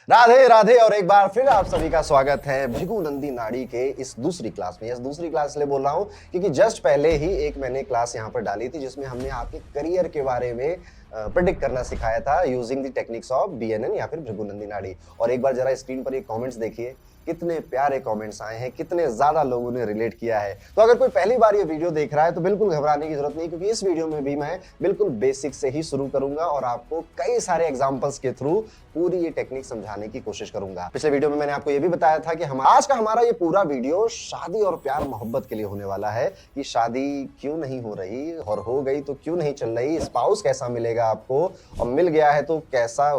राधे राधे और एक बार फिर आप सभी का स्वागत है भृगु नंदी नाड़ी के इस दूसरी क्लास में। इस दूसरी क्लास इसलिए बोल रहा हूं क्योंकि जस्ट पहले ही एक मैंने क्लास यहां पर डाली थी जिसमें हमने आपके करियर के बारे में प्रिडिक्ट करना सिखाया था using the techniques of BNN या फिर भृगु नंदी नाड़ी। और एक बार जरा स्क्रीन पर ये कमेंट्स देखिए, कितने प्यारे कमेंट्स आए हैं, कितने ज्यादा लोगों ने रिलेट किया है। तो अगर कोई पहली बार ये वीडियो देख रहा है तो बिल्कुल घबराने की जरूरत नहीं, क्योंकि इस वीडियो में भी मैं बिल्कुल बेसिक से ही शुरू करूंगा और आपको कई सारे एग्जांपल्स के थ्रू पूरी ये टेक्निक समझाने की कोशिश करूंगा। पिछले वीडियो में मैंने आपको ये भी बताया था कि आज का हमारा ये पूरा वीडियो शादी और प्यार मोहब्बत के लिए होने वाला है कि शादी क्यों नहीं हो रही और हो गई तो क्यों नहीं चल रही, स्पाउस कैसा मिलेगा आपको और मिल गया है तो कैसा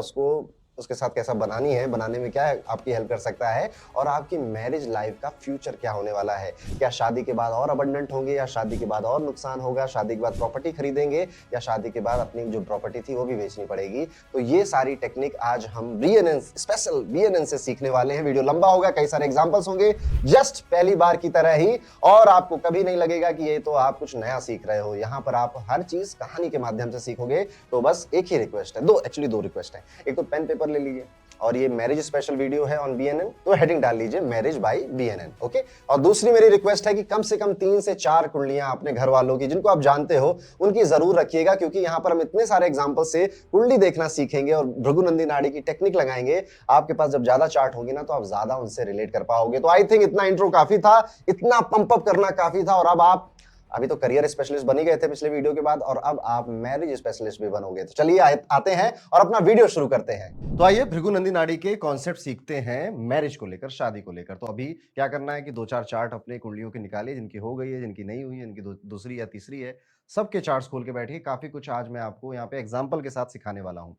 उसके साथ कैसा बनानी है, बनाने में क्या आपकी हेल्प कर सकता है और आपकी मैरिज लाइफ का फ्यूचर क्या होने वाला है। क्या शादी के बाद और अबंडेंट होंगे या शादी के बाद और नुकसान होगा, शादी के बाद प्रॉपर्टी खरीदेंगे या शादी के बाद अपनी जो प्रॉपर्टी थी वो भी बेचनी पड़ेगी। तो ये सारी टेक्निक आज हम बीएनएन स्पेशल बीएनएन से सीखने वाले हैं। वीडियो लंबा होगा, कई सारे एग्जाम्पल्स होंगे जस्ट पहली बार की तरह ही, और आपको कभी नहीं लगेगा कि ये तो आप कुछ नया सीख रहे हो। यहाँ पर आप हर चीज कहानी के माध्यम से सीखोगे। तो बस एक ही रिक्वेस्ट है, दो रिक्वेस्ट है। एक तो पेन पेपर ले लीजिए और ये मैरिज स्पेशल वीडियो है ऑन बीएनएन, तो हेडिंग डाल लीजिए मैरिज बाय बीएनएन। ओके। और दूसरी मेरी रिक्वेस्ट है कि कम से कम 3 से 4 कुंडलियां अपने घर वालों की जिनको आप जानते हो उनकी जरूर रखिएगा, क्योंकि यहां पर हम इतने सारे एग्जांपल से कुंडली देखना सीखेंगे और भृगु नंदी नाड़ी की टेक्निक लगाएंगे। आपके पास जब ज्यादा चार्ट होगी ना तो आप ज्यादा उनसे रिलेट कर पाओगे। तो आई थिंक इतना इंट्रो काफी था, इतना पंप अप करना काफी था, और अब आप अभी तो करियर स्पेशलिस्ट बन ही गए थे पिछले वीडियो के बाद, और अब आप मैरिज स्पेशलिस्ट भी बनोगे। तो चलिए आते हैं और अपना वीडियो शुरू करते हैं। तो आइए भृगु नंदी नाड़ी के कॉन्सेप्ट सीखते हैं मैरिज को लेकर, शादी को लेकर। तो अभी क्या करना है कि 2-4 चार्ट अपने कुंडलियों के निकालिए, जिनकी हो गई है, जिनकी नहीं हुई है, जिनकी दूसरी या तीसरी है, सबके चार्ट्स खोल के बैठिए। काफी कुछ आज मैं आपको यहाँ पे एग्जाम्पल के साथ सिखाने वाला हूँ।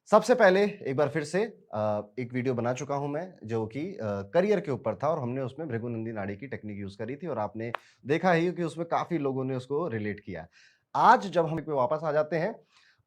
सबसे पहले एक बार फिर से एक वीडियो बना चुका हूं मैं जो कि करियर के ऊपर था, और हमने उसमें भृगु नंदी नाड़ी की टेक्निक यूज करी थी और आपने देखा ही कि उसमें काफी लोगों ने उसको रिलेट किया। आज जब हम पे वापस आ जाते हैं,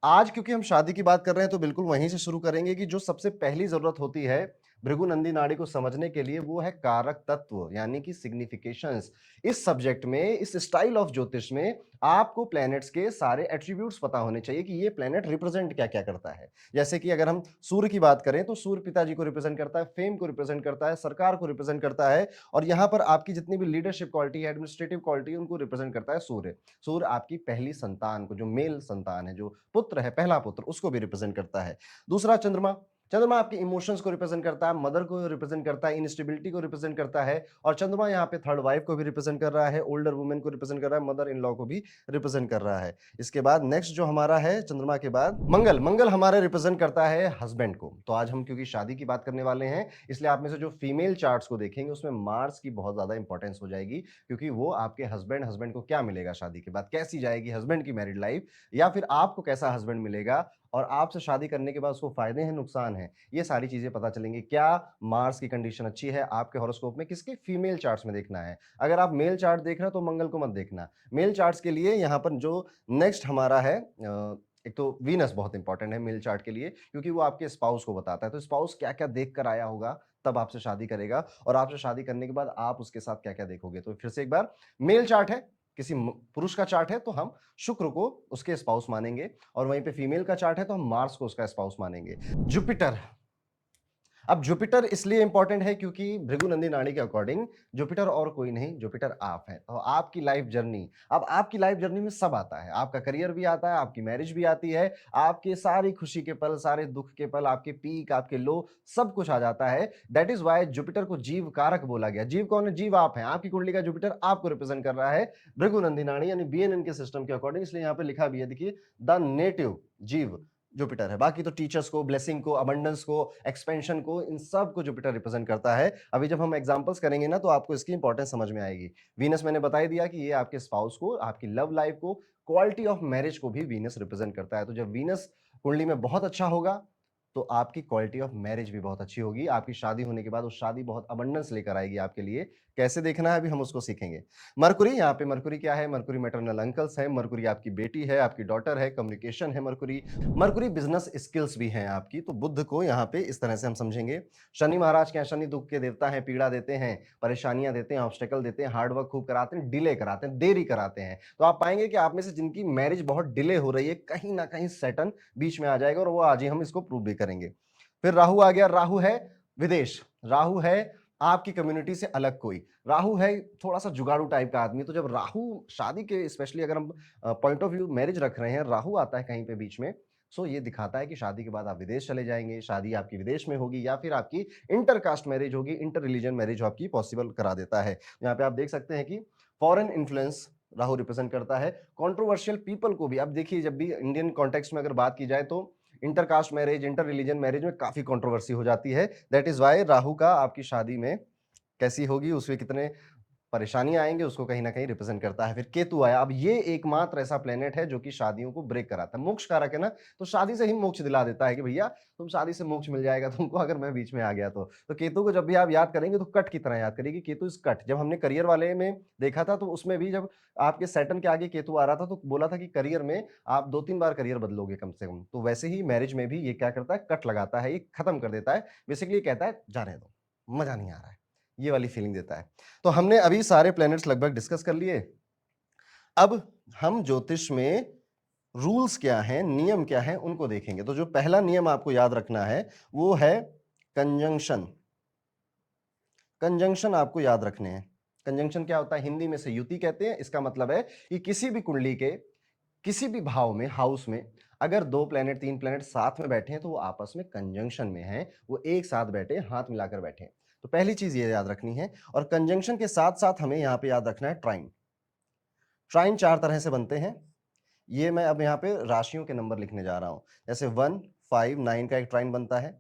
आज क्योंकि हम शादी की बात कर रहे हैं तो बिल्कुल वहीं से शुरू करेंगे कि जो सबसे पहली जरूरत होती है भृगु नंदी नाड़ी को समझने के लिए वो है कारक तत्व, यानी कि सिग्निफिकेशंस। इस सब्जेक्ट में, इस स्टाइल ऑफ ज्योतिष में आपको प्लैनेट्स के सारे एट्रीब्यूट्स पता होने चाहिए कि ये प्लैनेट रिप्रेजेंट क्या क्या करता है। जैसे कि अगर हम सूर्य की बात करें तो सूर्य पिताजी को रिप्रेजेंट करता है, फेम को रिप्रेजेंट करता है, सरकार को रिप्रेजेंट करता है, और यहाँ पर आपकी जितनी भी लीडरशिप क्वालिटी है, एडमिनिस्ट्रेटिव क्वालिटी है, उनको रिप्रेजेंट करता है सूर्य। सूर्य आपकी पहली संतान को, जो मेल संतान है, जो पुत्र है, पहला पुत्र, उसको भी रिप्रेजेंट करता है। दूसरा चंद्रमा, चंद्रमा आपके इमोशंस को रिप्रेजेंट करता है, मदर को रिप्रेजेंट करता है, इंस्टेबिलिटी को रिप्रेजेंट करता है, और चंद्रमा यहाँ पे थर्ड वाइफ को भी रिप्रेजेंट कर रहा है, ओल्डर वुमेन को रिप्रेजेंट कर रहा है, मदर इन लॉ को भी रिप्रेजेंट कर रहा है। इसके बाद नेक्स्ट जो हमारा है चंद्रमा के बाद मंगल, मंगल हमारे रिप्रेजेंट करता है हस्बैंड को। तो आज हम क्योंकि शादी की बात करने वाले हैं, इसलिए आप में से जो फीमेल चार्ट्स को देखेंगे उसमें मार्स की बहुत ज्यादा इंपॉर्टेंस हो जाएगी, क्योंकि वो आपके हस्बैंड, हस्बैंड को क्या मिलेगा शादी के बाद, कैसी जाएगी हस्बैंड की मैरिड लाइफ, या फिर आपको कैसा हस्बैंड मिलेगा और आपसे शादी करने के बाद उसको फायदे हैं, नुकसान है, ये सारी चीजें पता चलेंगी। क्या मार्स की कंडीशन अच्छी है आपके हॉरोस्कोप में, किसके फीमेल चार्ट्स में देखना है। अगर आप मेल चार्ट देख रहे हो तो मंगल को मत देखना। मेल चार्ट्स के लिए यहाँ पर जो नेक्स्ट हमारा है, एक तो वीनस बहुत इंपॉर्टेंट है मेल चार्ट के लिए, क्योंकि वो आपके स्पाउस को बताता है। तो स्पाउस क्या क्या देख कर आया होगा तब आपसे शादी करेगा, और आपसे शादी करने के बाद आप उसके साथ क्या क्या देखोगे। तो फिर से एक बार, मेल चार्ट है, किसी पुरुष का चार्ट है तो हम शुक्र को उसके स्पाउस मानेंगे, और वहीं पे फीमेल का चार्ट है तो हम मार्स को उसका स्पाउस मानेंगे। जुपिटर, अब जुपिटर इसलिए इंपॉर्टेंट है क्योंकि भृगु नंदी नाड़ी के अकॉर्डिंग जुपिटर और कोई नहीं, जुपिटर आप है। तो आपकी लाइफ जर्नी, अब आपकी लाइफ जर्नी में सब आता है, आपका करियर भी आता है, आपकी मैरिज भी आती है, आपके सारी खुशी के पल, सारे दुख के पल, आपके पीक, आपके लो, सब कुछ आ जाता है। दैट इज वाई जुपिटर को जीव कारक बोला गया। जीव कौन है? जीव आप हैं। आपकी कुंडली का जुपिटर आपको रिप्रेजेंट कर रहा है भृगु नंदी नाड़ी यानी बीएनएन के सिस्टम के अकॉर्डिंग, इसलिए यहाँ पे लिखा भी है, देखिए, द नेटिव जीव जुपिटर है। बाकी तो टीचर्स को, ब्लेसिंग को, अबंडेंस को, एक्सपेंशन को, इन सब को जुपिटर रिप्रेजेंट करता है। अभी जब हम एग्जांपल्स करेंगे ना तो आपको इसकी इंपॉर्टेंस समझ में आएगी। वीनस मैंने बता ही दिया कि ये आपके स्पाउस को, आपकी लव लाइफ को, क्वालिटी ऑफ मैरिज को भी वीनस रिप्रेजेंट करता है। तो जब वीनस कुंडली में बहुत अच्छा होगा तो आपकी क्वालिटी ऑफ मैरिज भी बहुत अच्छी होगी। आपकी शादी होने के बाद वो शादी बहुत अबंडेंस लेकर आएगी आपके लिए। कैसे देखना है अभी हम उसको सीखेंगे। मरकुरी, यहाँ पे मरकुरी क्या है? मरकुरी मैटरनल अंकल्स है, मरकुरी आपकी बेटी है, आपकी डॉटर है, कम्युनिकेशन है मरकुरी। मरकुरी बिजनेस स्किल्स भी हैं आपकी। तो बुध को यहाँ पे इस तरह से हम समझेंगे। शनि महाराज क्या? शनि दुख के देवता हैं, पीड़ा देते हैं, परेशानियां देते हैं, ऑब्स्टेकल देते हैं, हार्डवर्क खूब कराते हैं, डिले कराते हैं, देरी कराते हैं। तो आप पाएंगे कि आप में से जिनकी मैरिज बहुत डिले हो रही है, कहीं ना कहीं सैटर्न बीच में आ जाएगा, और वो आज ही हम इसको प्रूव भी करेंगे। फिर राहु आ गया, राहु है विदेश, राहु है आपकी कम्युनिटी से अलग कोई, राहु है थोड़ा सा जुगाड़ू टाइप का आदमी। तो जब राहु शादी के, स्पेशली अगर हम पॉइंट ऑफ व्यू मैरिज रख रहे हैं, राहु आता है कहीं पे बीच में, सो ये दिखाता है कि शादी के बाद आप विदेश चले जाएंगे, शादी आपकी विदेश में होगी, या फिर आपकी इंटर कास्ट मैरिज होगी, इंटर रिलीजन मैरिज आपकी पॉसिबल करा देता है। यहाँ पे आप देख सकते हैं कि फॉरेन इन्फ्लुएंस राहु रिप्रेजेंट करता है, कंट्रोवर्शियल पीपल को भी। अब देखिए, जब भी इंडियन कॉन्टेक्स्ट में अगर बात की जाए तो intercaste marriage, inter religion marriage में काफी कंट्रोवर्सी हो जाती है। दैट इज वाई राहु का आपकी शादी में कैसी होगी, उसमें कितने परेशानियां आएंगे, उसको कहीं ना कहीं रिप्रेजेंट करता है। फिर केतु आया, अब ये एकमात्र ऐसा प्लेनेट है जो कि शादियों को ब्रेक कराता है, मोक्ष कारक है ना, तो शादी से ही मोक्ष दिला देता है कि भैया तुम शादी से मोक्ष मिल जाएगा तुमको, अगर मैं बीच में आ गया तो केतु को जब भी आप याद करेंगे तो कट की तरह याद करिए कि केतु इज कट। जब हमने करियर वाले में देखा था तो उसमें भी जब आपके सैटर्न के आगे केतु आ रहा था तो बोला था कि करियर में आप 2-3 बार करियर बदलोगे कम से कम। तो वैसे ही मैरिज में भी ये क्या करता है, कट लगाता है, ये खत्म कर देता है। बेसिकली कहता है जाने दो, मजा नहीं आ रहा है, ये वाली फीलिंग देता है। तो हमने अभी सारे प्लैनेट्स लगभग डिस्कस कर लिए। अब हम ज्योतिष में रूल्स क्या हैं, नियम क्या हैं, उनको देखेंगे। तो जो पहला नियम आपको याद रखना है वो है कंजंक्शन। कंजंक्शन आपको याद रखने हैं। कंजंक्शन क्या होता है, हिंदी में से युति कहते हैं। इसका मतलब है कि किसी भी कुंडली के किसी भी भाव में, हाउस में, अगर 2 प्लैनेट 3 प्लैनेट साथ में बैठे हैं तो वो आपस में कंजंक्शन में हैं, वो एक साथ बैठे, हाथ मिलाकर बैठे हैं। तो पहली चीज ये याद रखनी है। और कंजंक्शन के साथ साथ हमें यहां पे याद रखना है ट्राइन। ट्राइन 4 तरह से बनते हैं। ये मैं अब यहाँ पे राशियों के नंबर लिखने जा रहा हूं। जैसे 1, 5, 9 का एक ट्राइन बनता है।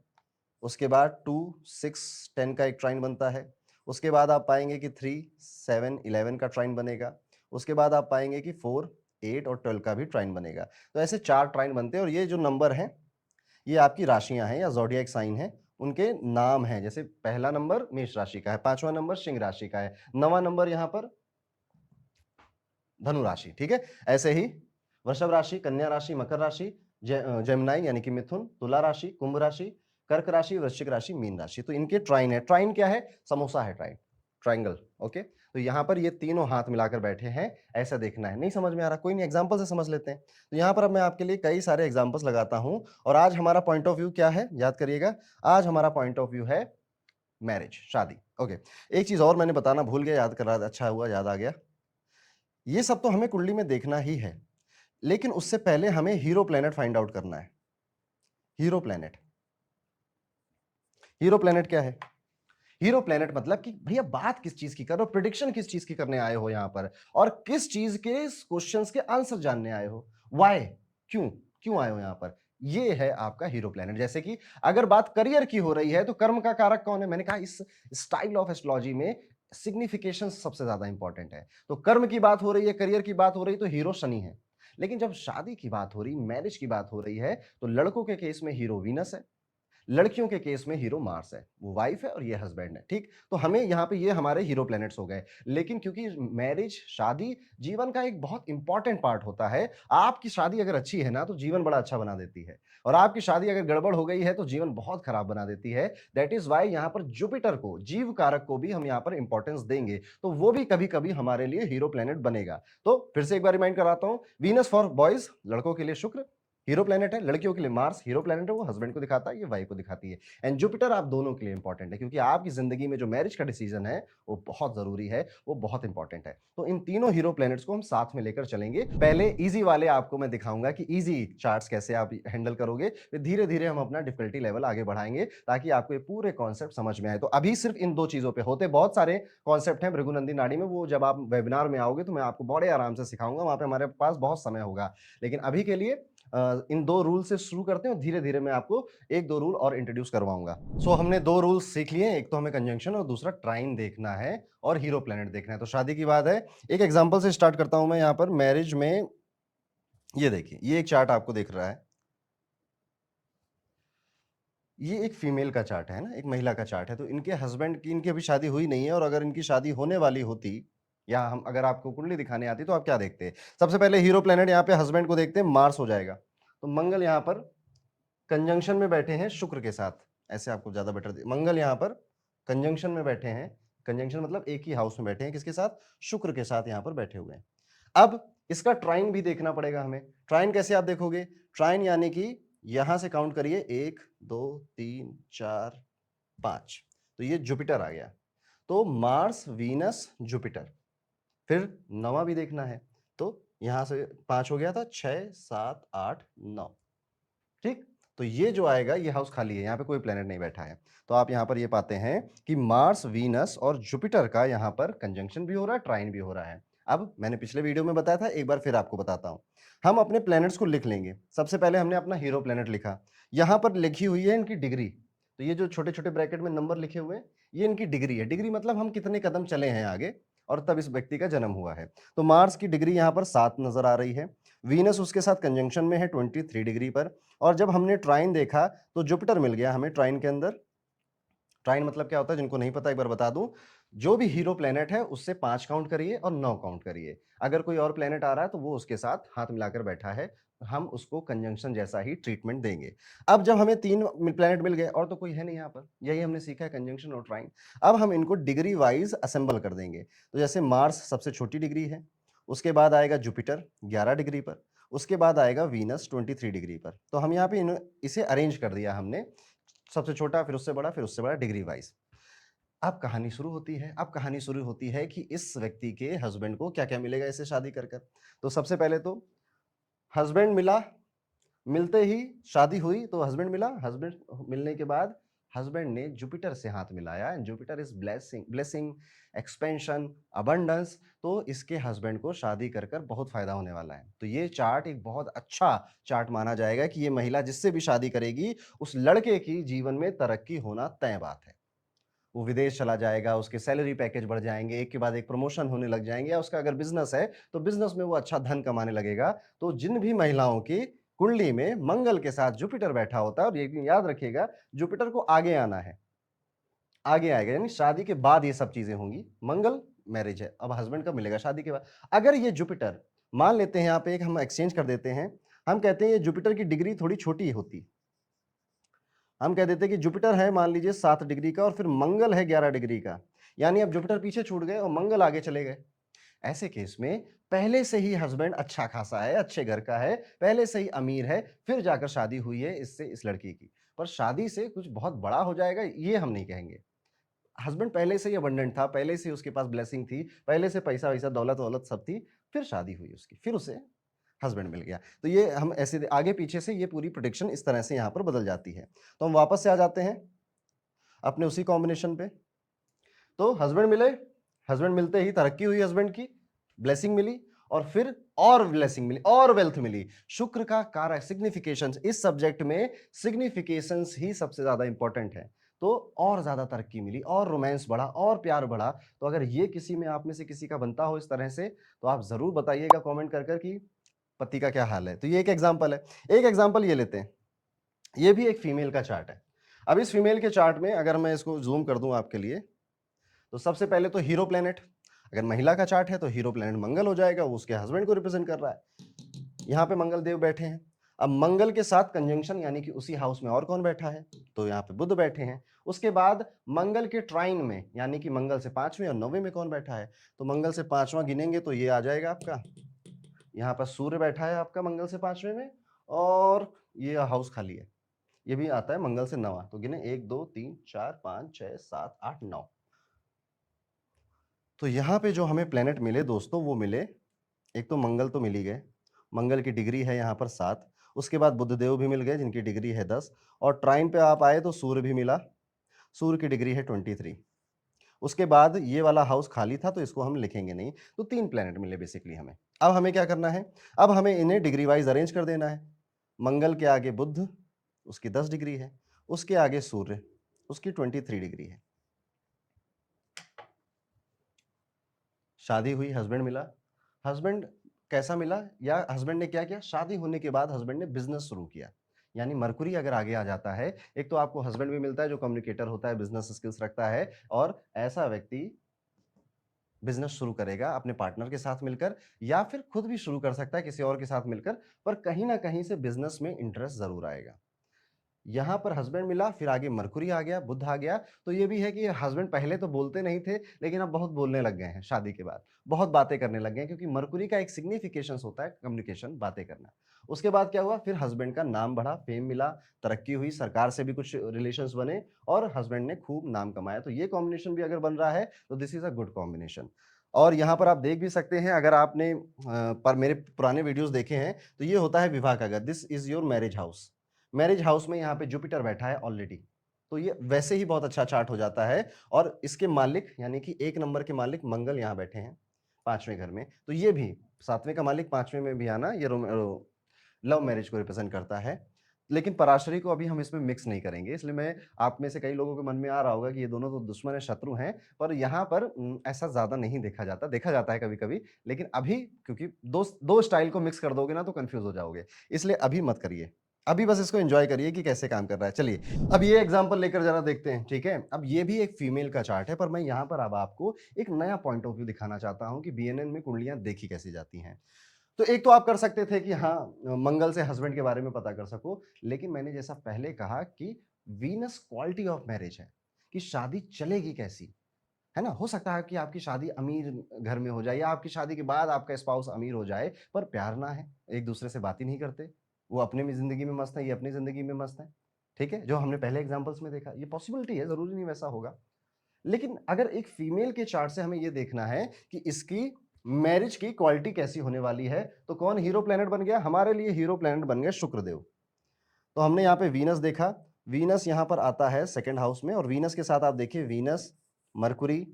उसके बाद 2, 6, 10 का एक ट्राइन बनता है। उसके बाद आप पाएंगे कि 3, 7, 11 का ट्राइन बनेगा। उसके बाद आप पाएंगे कि 4, 8 और 12 का भी ट्राइन बनेगा। तो ऐसे 4 ट्राइन बनते हैं। और ये जो नंबर हैं ये आपकी राशियां हैं या ज़ोडिएक साइन है, उनके नाम हैं। जैसे पहला नंबर मेष राशि का है, 5वां नंबर सिंह राशि का है, 9वां नंबर यहाँ पर धनु राशि। ठीक है, ऐसे ही वृषभ राशि, कन्या राशि, मकर राशि, जेमिनाई यानी कि मिथुन, तुला राशि, कुंभ राशि, कर्क राशि, वृश्चिक राशि, मीन राशि। तो इनके ट्राइन है। ट्राइन क्या है, समोसा है ट्राइन, ट्राइंगल। ओके, तो यहां पर ये तीनों हाथ मिलाकर बैठे हैं, ऐसा देखना है। नहीं समझ में आ रहा, कोई नहीं, एग्जांपल से समझ लेते हैं। तो यहां पर अब मैं आपके लिए कई सारे एग्जांपल्स लगाता हूं। और आज हमारा पॉइंट ऑफ व्यू क्या है, याद करिएगा, आज हमारा पॉइंट ऑफ व्यू है मैरिज, शादी। ओके, एक चीज और मैंने बताना भूल गया, याद कर रहा था, अच्छा हुआ याद आ गया। ये सब तो हमें कुंडली में देखना ही है, लेकिन उससे पहले हमें हीरो प्लैनेट फाइंड आउट करना है। हीरो प्लैनेट, हीरो प्लैनेट क्या है? हीरो प्लैनेट मतलब कि भैया बात किस चीज की कर रहे हो, प्रिडिक्शन किस चीज की करने आए हो यहां पर, और किस चीज के क्वेश्चंस के आंसर जानने आए हो, व्हाई, क्यों क्यों आए हो यहां पर। ये है आपका हीरो प्लैनेट। जैसे कि अगर बात करियर की हो रही है तो कर्म का कारक कौन है, मैंने कहा इस स्टाइल ऑफ एस्ट्रोलॉजी में सिग्निफिकेशन सबसे ज्यादा इंपॉर्टेंट है। तो कर्म की बात हो रही है, करियर की बात हो रही है, तो हीरो शनि है। लेकिन जब शादी की बात हो रही, मैरिज की बात हो रही है, तो लड़कों के केस में हीरो वीनस है, लड़कियों के केस में हीरो मार्स है, वो वाइफ है और ये हस्बैंड है। ठीक, तो हमें यहाँ पे ये हमारे हीरो प्लैनेट्स हो गए। लेकिन क्योंकि मैरिज, शादी जीवन का एक बहुत इंपॉर्टेंट पार्ट होता है। आपकी शादी अगर अच्छी है ना तो जीवन बड़ा अच्छा बना देती है, और आपकी शादी अगर गड़बड़ हो गई है तो जीवन बहुत खराब बना देती है। दैट इज वाई यहाँ पर जुपिटर को, जीव कारक को भी हम यहाँ पर इंपॉर्टेंस देंगे, तो वो भी कभी कभी हमारे लिए हीरो प्लैनेट बनेगा। तो फिर से एक बार रिमाइंड कराता हूं, वीनस फॉर बॉयज, लड़कों के लिए शुक्र हीरो प्लैनेट है, लड़कियों के लिए मार्स हीरो प्लैनेट है, वो हस्बैंड को दिखाता है, ये वाइफ को दिखाती है। एंड जुपिटर आप दोनों के लिए इंपॉर्टेंट है, क्योंकि आपकी जिंदगी में जो मैरिज का डिसीजन है वो बहुत जरूरी है, वो बहुत इंपॉर्टेंट है। तो इन तीनों हीरो प्लैनेट्स को हम साथ में लेकर चलेंगे। पहले इजी वाले आपको मैं दिखाऊंगा कि इजी चार्ट्स कैसे आप हैंडल करोगे, फिर धीरे धीरे हम अपना डिफिकल्टी लेवल आगे बढ़ाएंगे ताकि आपको ये पूरे कॉन्सेप्ट समझ में आए। तो अभी सिर्फ इन 2 चीजों पे होते बहुत सारे कॉन्सेप्ट हैं भृगुनंदी नाड़ी में, वो जब आप वेबिनार में आओगे तो मैं आपको बड़े आराम से सिखाऊंगा, वहां पे हमारे पास बहुत समय होगा। लेकिन अभी के लिए इन 2 रूल से शुरू करते हैं और धीरे धीरे मैं आपको 1-2 रूल और इंट्रोड्यूस करवाऊंगा। सो हमने 2 रूल्स सीख लिए, एक तो हमें कंजंक्शन और दूसरा ट्राइन देखना है और हीरो प्लैनेट देखना है। तो शादी की बात है, एक एग्जांपल से स्टार्ट करता हूं मैं यहां पर मैरिज में। ये देखिए, ये एक चार्ट आपको दिख रहा है, ये एक फीमेल का चार्ट है ना, एक महिला का चार्ट है। तो इनके हस्बैंड की, इनकी अभी शादी हुई नहीं है, और अगर इनकी शादी होने वाली होती, या हम अगर आपको कुंडली दिखाने आती तो आप क्या देखते हैं? सबसे पहले हीरो प्लैनेट यहाँ पे हस्बैंड को देखते हैं, मार्स हो जाएगा। तो मंगल यहाँ पर कंजंक्शन में बैठे हैं शुक्र के साथ, ऐसे आपको ज्यादा बेटर मंगल यहाँ पर कंजंक्शन में बैठे हैं। कंजंक्शन मतलब एक ही हाउस में बैठे हैं, किसके साथ? शुक्र के साथ यहाँ पर बैठे हुए हैं। अब इसका ट्राइन भी देखना पड़ेगा हमें। ट्राइन कैसे आप देखोगे? ट्राइन यानी कि यहां से काउंट करिए 1 2 3 4 5, तो ये जुपिटर आ गया। तो मार्स, वीनस, जुपिटर। फिर नवा भी देखना है, तो यहां से 5 हो गया था, 6 7 8 9, ठीक। तो ये जो आएगा ये हाउस खाली है, यहाँ पे कोई प्लेनेट नहीं बैठा है। तो आप यहाँ पर ये पाते हैं कि मार्स, वीनस और जुपिटर का यहाँ पर कंजंक्शन भी हो रहा है, ट्राइन भी हो रहा है। अब मैंने पिछले वीडियो में बताया था, एक बार फिर आपको बताता हूँ। हम अपने प्लैनेट्स को लिख लेंगे। सबसे पहले हमने अपना हीरो प्लैनेट लिखा, यहाँ पर लिखी हुई है इनकी डिग्री। तो ये जो छोटे छोटे ब्रैकेट में नंबर लिखे हुए हैं, ये इनकी डिग्री है। डिग्री मतलब हम कितने कदम चले हैं आगे और तब इस व्यक्ति का जन्म हुआ है। तो मार्स की डिग्री यहाँ पर 7 नजर आ रही है। वीनस उसके साथ कंजंक्शन में है 23 डिग्री पर। और जब हमने ट्राइन देखा तो जुपिटर मिल गया हमें ट्राइन के अंदर। ट्राइन मतलब क्या होता है, जिनको नहीं पता एक बार बता दूं, जो भी हीरो प्लेनेट है उससे 5 काउंट करिए और 9 काउंट करिए। अगर कोई और प्लेनेट आ रहा है तो वो उसके साथ हाथ मिलाकर बैठा है, हम उसको कंजंक्शन जैसा ही ट्रीटमेंट देंगे। अब जब हमें 3 प्लेनेट मिल गए और तो कोई है नहीं यहाँ पर, यही हमने सीखा है, कंजंक्शन और ट्राइन। अब हम इनको डिग्री वाइज असेंबल कर देंगे। तो जैसे मार्स सबसे छोटी डिग्री है, उसके बाद आएगा जुपिटर 11 डिग्री पर, उसके बाद आएगा वीनस 23 डिग्री पर। तो हम यहाँ पे इसे अरेंज कर दिया हमने, सबसे छोटा फिर उससे बड़ा फिर उससे बड़ा डिग्री वाइज। अब कहानी शुरू होती है। अब कहानी शुरू होती है कि इस व्यक्ति के हस्बैंड को क्या क्या मिलेगा इससे शादी कर कर। तो सबसे पहले तो हस्बैंड मिला, मिलते ही शादी हुई तो हस्बैंड मिला। हस्बैंड मिलने के बाद हस्बैंड ने जुपिटर से हाथ मिलाया, and Jupiter is blessing, blessing, expansion, abundance. तो इसके हस्बैंड को शादी कर कर बहुत फायदा होने वाला है। तो ये चार्ट एक बहुत अच्छा चार्ट माना जाएगा कि ये महिला जिससे भी शादी करेगी उस लड़के की जीवन में तरक्की होना तय बात है। वो विदेश चला जाएगा, उसके सैलरी पैकेज बढ़ जाएंगे, एक के बाद एक प्रमोशन होने लग जाएंगे, या उसका अगर बिजनेस है तो बिजनेस में वो अच्छा धन कमाने लगेगा। तो जिन भी महिलाओं की कुंडली में मंगल के साथ जुपिटर बैठा होता है, और ये याद रखिएगा जुपिटर को आगे आना है, आगे आएगा, यानी शादी के बाद ये सब चीजें होंगी। मंगल मैरिज है, अब हस्बैंड कब मिलेगा, शादी के बाद। अगर ये जुपिटर, मान लेते हैं यहाँ पे एक हम एक्सचेंज कर देते हैं, हम कहते हैं ये जुपिटर की डिग्री थोड़ी छोटी होती, हम कह देते हैं कि जुपिटर है मान लीजिए 7 डिग्री का और फिर मंगल है 11 डिग्री का, यानी अब जुपिटर पीछे छूट गए और मंगल आगे चले गए। ऐसे केस में पहले से ही हस्बैंड अच्छा खासा है, अच्छे घर का है, पहले से ही अमीर है, फिर जाकर शादी हुई है इससे, इस लड़की की। पर शादी से कुछ बहुत बड़ा हो जाएगा ये हम नहीं कहेंगे। हस्बैंड पहले से ही अबंडेंट था, पहले से ही उसके पास ब्लेसिंग थी, पहले से पैसा वैसा दौलत वौलत सब थी, फिर शादी हुई उसकी, फिर उसे हस्बैंड मिल गया। तो ये हम ऐसे आगे पीछे से ये पूरी प्रोडिक्शन इस तरह से यहाँ पर बदल जाती है। तो हम वापस से आ जाते हैं अपने उसी कॉम्बिनेशन पे। तो हस्बैंड मिले, हस्बैंड मिलते ही तरक्की हुई, हस्बैंड की ब्लेसिंग मिली, और फिर और ब्लेसिंग मिली और वेल्थ मिली। शुक्र का कारक सिग्निफिकेशंस, इस सब्जेक्ट में सिग्निफिकेशंस ही सबसे ज्यादा इंपॉर्टेंट है। तो और ज्यादा तरक्की मिली और रोमांस बढ़ा और प्यार बढ़ा। तो अगर ये किसी में, आप में से किसी का बनता हो इस तरह से, तो आप जरूर बताइएगा कमेंट कर कर कि पति का क्या हाल है। तो ये एक एग्जांपल है। एक एग्जांपल ये लेते हैं, ये भी एक फीमेल का चार्ट है। अब इस फीमेल के चार्ट में अगर मैं इसको जूम कर दूं आपके लिए, तो सबसे पहले तो हीरो प्लेनेट, अगर महिला का चार्ट है तो हीरो प्लेनेट मंगल हो जाएगा, वो उसके हस्बैंड को रिप्रेजेंट कर रहा है। यहाँ पे मंगल देव बैठे हैं। अब मंगल के साथ कंजंक्शन, यानी कि उसी हाउस में और कौन बैठा है, तो यहाँ पे बुध बैठे हैं। उसके बाद मंगल के ट्राइन में, यानी कि मंगल से 5वें और 9वें में कौन बैठा है, तो मंगल से 5वां गिनेंगे तो ये आ जाएगा आपका, यहाँ पर सूर्य बैठा है आपका मंगल से 5वें में, और ये हाउस खाली है, ये भी आता है मंगल से 9वां। तो गिने 1 2 3 4 5 6 7 8 9। तो यहाँ पे जो हमें प्लेनेट मिले दोस्तों, वो मिले, एक तो मंगल तो मिल ही गए, मंगल की डिग्री है यहाँ पर 7। उसके बाद बुधदेव भी मिल गए जिनकी डिग्री है 10, और ट्राइन पे आप आए तो सूर्य भी मिला, सूर्य की डिग्री है 23। उसके बाद ये वाला हाउस खाली था तो इसको हम लिखेंगे नहीं। तो 3 प्लेनेट मिले बेसिकली हमें। अब हमें क्या करना है, अब हमें इन्हें डिग्री वाइज अरेंज कर देना है। मंगल के आगे बुध, उसकी 10 डिग्री है, उसके आगे सूर्य, उसकी 23 डिग्री है। शादी हुई, हस्बैंड मिला। हस्बैंड कैसा मिला, या हस्बैंड ने क्या किया, शादी होने के बाद हस्बैंड ने बिजनेस शुरू किया। यानी मरकुरी अगर आगे आ जाता है, एक तो आपको हस्बैंड भी मिलता है जो कम्युनिकेटर होता है, बिजनेस स्किल्स रखता है, और ऐसा व्यक्ति बिजनेस शुरू करेगा अपने पार्टनर के साथ मिलकर, या फिर खुद भी शुरू कर सकता है किसी और के साथ मिलकर, पर कहीं ना कहीं से बिजनेस में इंटरेस्ट जरूर आएगा। यहाँ पर हस्बैंड मिला, फिर आगे मरकुरी आ गया, बुध आ गया, तो ये भी है कि हस्बैंड पहले तो बोलते नहीं थे, लेकिन अब बहुत बोलने लग गए हैं शादी के बाद। बहुत बातें करने लग गए हैं क्योंकि मरकुरी का एक सिग्निफिकेशंस होता है कम्युनिकेशन, बातें करना। उसके बाद क्या हुआ, फिर हस्बैंड का नाम बढ़ा, फेम मिला, तरक्की हुई, सरकार से भी कुछ रिलेशंस बने और हस्बैंड ने खूब नाम कमाया। तो ये कॉम्बिनेशन भी अगर बन रहा है, तो this is a good combination. और यहाँ पर आप देख भी सकते हैं, अगर आपने पर मेरे पुराने वीडियोज़ देखे हैं, तो ये होता है विवाह का घर, this is your marriage house. Marriage house में यहाँ पे जुपिटर बैठा है ऑलरेडी, तो ये वैसे ही बहुत अच्छा चार्ट हो जाता है। और इसके मालिक यानी कि 1 नंबर के मालिक मंगल यहाँ बैठे हैं 5वें घर में, तो ये भी 7वें का मालिक 5वें में भी आना, ये लव मैरिज को रिप्रेजेंट करता है। लेकिन पराशरी को अभी हम इसमें मिक्स नहीं करेंगे, इसलिए मैं आप में से कई लोगों के मन में आ रहा होगा कि ये दोनों तो दुश्मन है, शत्रु हैं, पर यहाँ पर ऐसा ज़्यादा नहीं देखा जाता है कभी-कभी, लेकिन अभी क्योंकि दो स्टाइल को मिक्स कर दोगे ना तो कन्फ्यूज़ हो जाओगे, इसलिए अभी मत करिए। अभी बस इसको एन्जॉय करिए कि कैसे काम कर रहा है। चलिए, अब ये एग्ज़ाम्पल लेकर ज़रा देखते हैं, ठीक है? अब ये भी एक फीमेल का चार्ट है, पर मैं यहाँ पर अब आपको एक नया पॉइंट ऑफ व्यू दिखाना चाहता हूँ कि बीएनएन में कुंडलियाँ देखी कैसे जाती हैं। तो एक तो आप कर सकते थे कि हाँ, मंगल से हस्बैंड के बारे में पता कर सको, लेकिन मैंने जैसा पहले कहा कि वीनस क्वालिटी ऑफ मैरिज है, कि शादी चलेगी कैसी, है ना? हो सकता है कि आपकी शादी अमीर घर में हो जाए या आपकी शादी के बाद आपका स्पाउस अमीर हो जाए, पर प्यार ना है, एक-दूसरे से बात ही नहीं करते। वो अपने में ज़िंदगी में मस्त है, ये अपनी ज़िंदगी में मस्त है, ठीक है? जो हमने पहले एग्ज़ाम्पल्स में देखा, ये पॉसिबिलिटी है, ज़रूरी नहीं वैसा होगा। लेकिन अगर एक फीमेल के चार्ट से हमें ये देखना है कि इसकी मैरिज की क्वालिटी कैसी होने वाली है, तो कौन हीरो प्लैनेट बन गया? हमारे लिए हीरो प्लैनेट बन गए शुक्रदेव। तो हमने यहाँ पे वीनस देखा, वीनस यहाँ पर आता है सेकंड हाउस में और वीनस के साथ आप देखिए वीनस, मरकुरी,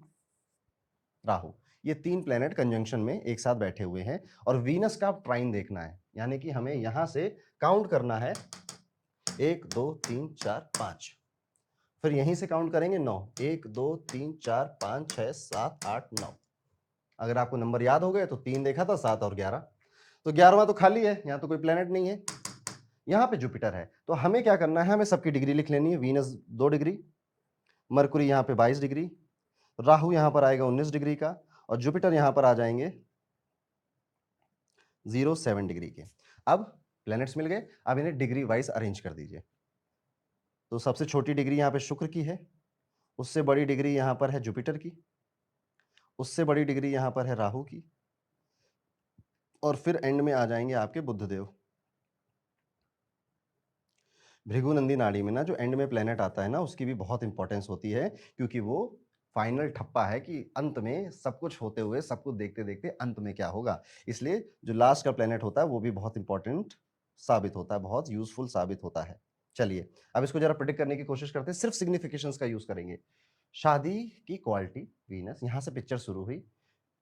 राहु, ये 3 प्लैनेट कंजंक्शन में एक साथ बैठे हुए हैं और वीनस का ट्राइन देखना है, यानी कि हमें यहां से काउंट करना है 1 2 3 4 5, फिर यहीं से काउंट करेंगे 9, 1 2 3 4 5 6 7 8 9। अगर आपको नंबर याद हो गए तो 3 देखा था, 7 और 11, तो 11वां तो खाली है, यहाँ तो कोई प्लेनेट नहीं है, यहाँ पे जुपिटर है। तो हमें क्या करना है, हमें सबकी डिग्री लिख लेनी है। वीनस 2 डिग्री, मरकुरी यहाँ पे 22 डिग्री, राहु यहाँ पर आएगा 19 डिग्री का और जुपिटर यहाँ पर आ जाएंगे 07 डिग्री के। अब प्लैनेट्स मिल गए, अब इन्हें डिग्री वाइज अरेंज कर दीजिए। तो सबसे छोटी डिग्री यहाँ पे शुक्र की है, उससे बड़ी डिग्री यहाँ पर है जुपिटर की, उससे बड़ी डिग्री यहाँ पर है राहु की और फिर एंड में आ जाएंगे आपके बुधदेव। भृगुनंदी नाड़ी में ना जो एंड में प्लेनेट आता है ना, उसकी भी बहुत इंपॉर्टेंस होती है क्योंकि वो फाइनल ठप्पा है कि अंत में सब कुछ होते हुए, सब कुछ देखते-देखते अंत में क्या होगा। इसलिए जो लास्ट का प्लेनेट होता है वो भी बहुत इंपॉर्टेंट साबित होता है, बहुत यूज़फुल साबित होता है। चलिए, अब इसको ज़रा प्रेडिक्ट करने की कोशिश करते हैं, सिर्फ सिग्निफिकेशंस का यूज़ करेंगे। शादी की क्वालिटी वीनस, यहाँ से पिक्चर शुरू हुई,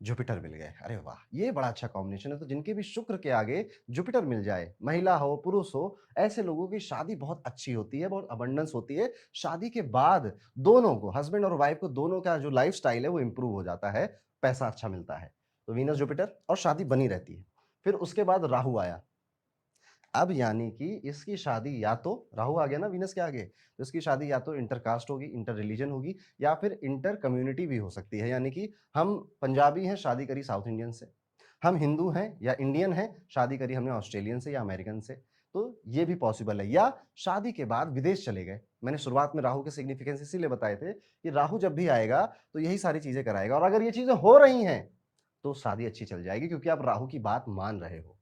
जुपिटर मिल गए। अरे वाह! ये बड़ा अच्छा कॉम्बिनेशन है। तो जिनके भी शुक्र के आगे जुपिटर मिल जाए, महिला हो, पुरुष हो, ऐसे लोगों की शादी बहुत अच्छी होती है, बहुत अबंडेंस होती है। शादी के बाद दोनों को, हस्बैंड और वाइफ को, दोनों का जो लाइफ़स्टाइल है वो इम्प्रूव हो जाता है, पैसा अच्छा मिलता है। तो वीनस जुपिटर और शादी बनी रहती है। फिर उसके बाद राहु आया। अब यानी कि इसकी शादी या तो राहु आ गया ना वीनस के आगे, तो इसकी शादी या तो इंटरकास्ट होगी, इंटर रिलीजन होगी या फिर इंटर कम्युनिटी भी हो सकती है। यानी कि हम पंजाबी हैं, शादी करी साउथ इंडियन से, हम हिंदू हैं या इंडियन हैं, शादी करी हमने ऑस्ट्रेलियन से या अमेरिकन से। तो ये भी पॉसिबल है, या शादी के बाद विदेश चले गए। मैंने शुरुआत में राहु के सिग्निफिकेंस इसीलिए बताए थे कि राहु जब भी आएगा तो यही सारी चीजें कराएगा और अगर ये चीजें हो रही हैं तो शादी अच्छी चल जाएगी क्योंकि आप राहु की बात मान रहे हो।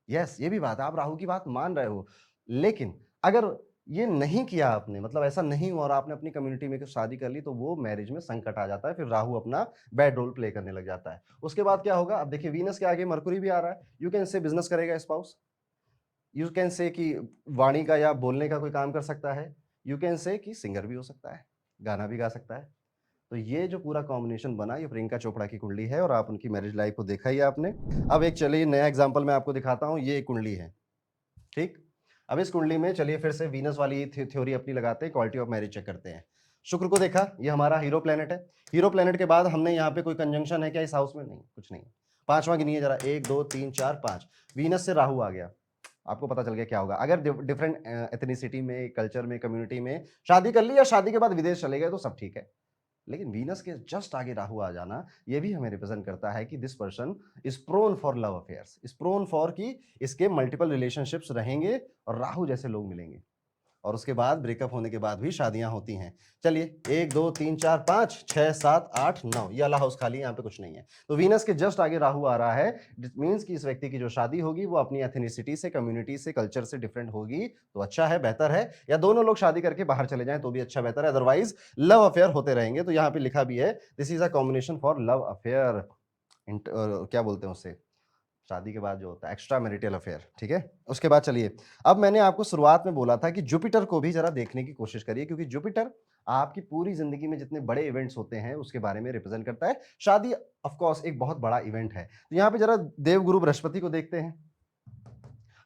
यस, ये भी बात है, आप राहु की बात मान रहे हो। लेकिन अगर ये नहीं किया आपने, मतलब ऐसा नहीं हुआ और आपने अपनी कम्युनिटी में कुछ शादी कर ली, तो वो मैरिज में संकट आ जाता है, फिर राहु अपना बैड रोल प्ले करने लग जाता है। उसके बाद क्या होगा, अब देखिए वीनस के आगे मरकुरी भी आ रहा है, यू कैन से बिज़नेस करेगा स्पाउस, यू कैन से कि वाणी का या बोलने का कोई काम कर सकता है, यू कैन से कि सिंगर भी हो सकता है, गाना भी गा सकता है। तो ये जो पूरा कॉम्बिनेशन बना, ये प्रियंका चोपड़ा की कुंडली है और आप उनकी मैरिज लाइफ को देखा ही है आपने। अब एक चलिए नया एग्जांपल मैं आपको दिखाता हूँ, ये एक कुंडली है, ठीक? अब इस कुंडली में चलिए फिर से वीनस वाली थ्योरी अपनी लगाते हैं, क्वालिटी ऑफ मैरिज चेक करते हैं। शुक्र को देखा, ये हमारा हीरो प्लैनेट है। हीरो प्लैनेट के बाद हमने यहाँ पे कोई कंजंक्शन है क्या इस हाउस में? नहीं, कुछ नहीं। पांचवा गिनिए जरा, 1 2 3 4 5, वीनस से राहु आ गया। आपको पता चल गया क्या होगा। अगर डिफरेंट एथनिसिटी में, कल्चर में, कम्युनिटी में शादी कर ली या शादी के बाद विदेश चले गए तो सब ठीक है। लेकिन वीनस के जस्ट आगे राहु आ जाना, ये भी हमें रिप्रेजेंट करता है कि this person is prone for love affairs, is prone for कि इसके मल्टीपल रिलेशनशिप्स रहेंगे और राहु जैसे लोग मिलेंगे। और उसके बाद ब्रेकअप होने के बाद भी शादियां होती हैं। चलिए 1 2 3 4 5 6 7 8 9, ये वाला हाउस खाली है, यहाँ पे कुछ नहीं है। तो वीनस के जस्ट आगे राहु आ रहा है, इट मींस कि इस व्यक्ति की जो शादी होगी वो अपनी एथनिसिटी से, कम्युनिटी से, कल्चर से डिफरेंट होगी। तो अच्छा है, बेहतर है। या दोनों लोग शादी करके बाहर चले जाएं तो भी अच्छा बेहतर है, अदरवाइज लव अफेयर होते रहेंगे। तो यहाँ पे लिखा भी है this is a combination for love affair, क्या बोलते हैं उससे, शादी के बाद जो होता है एक्स्ट्रा मैरिटल अफेयर। ठीक है, उसके बाद चलिए, अब मैंने आपको शुरुआत में बोला था कि जुपिटर को भी जरा देखने की कोशिश करिए, क्योंकि जुपिटर आपकी पूरी जिंदगी में जितने बड़े इवेंट्स होते हैं उसके बारे में रिप्रेजेंट करता है। शादी ऑफ कोर्स एक बहुत बड़ा इवेंट है। तो यहाँ पे जरा देवगुरु बृहस्पति को देखते हैं।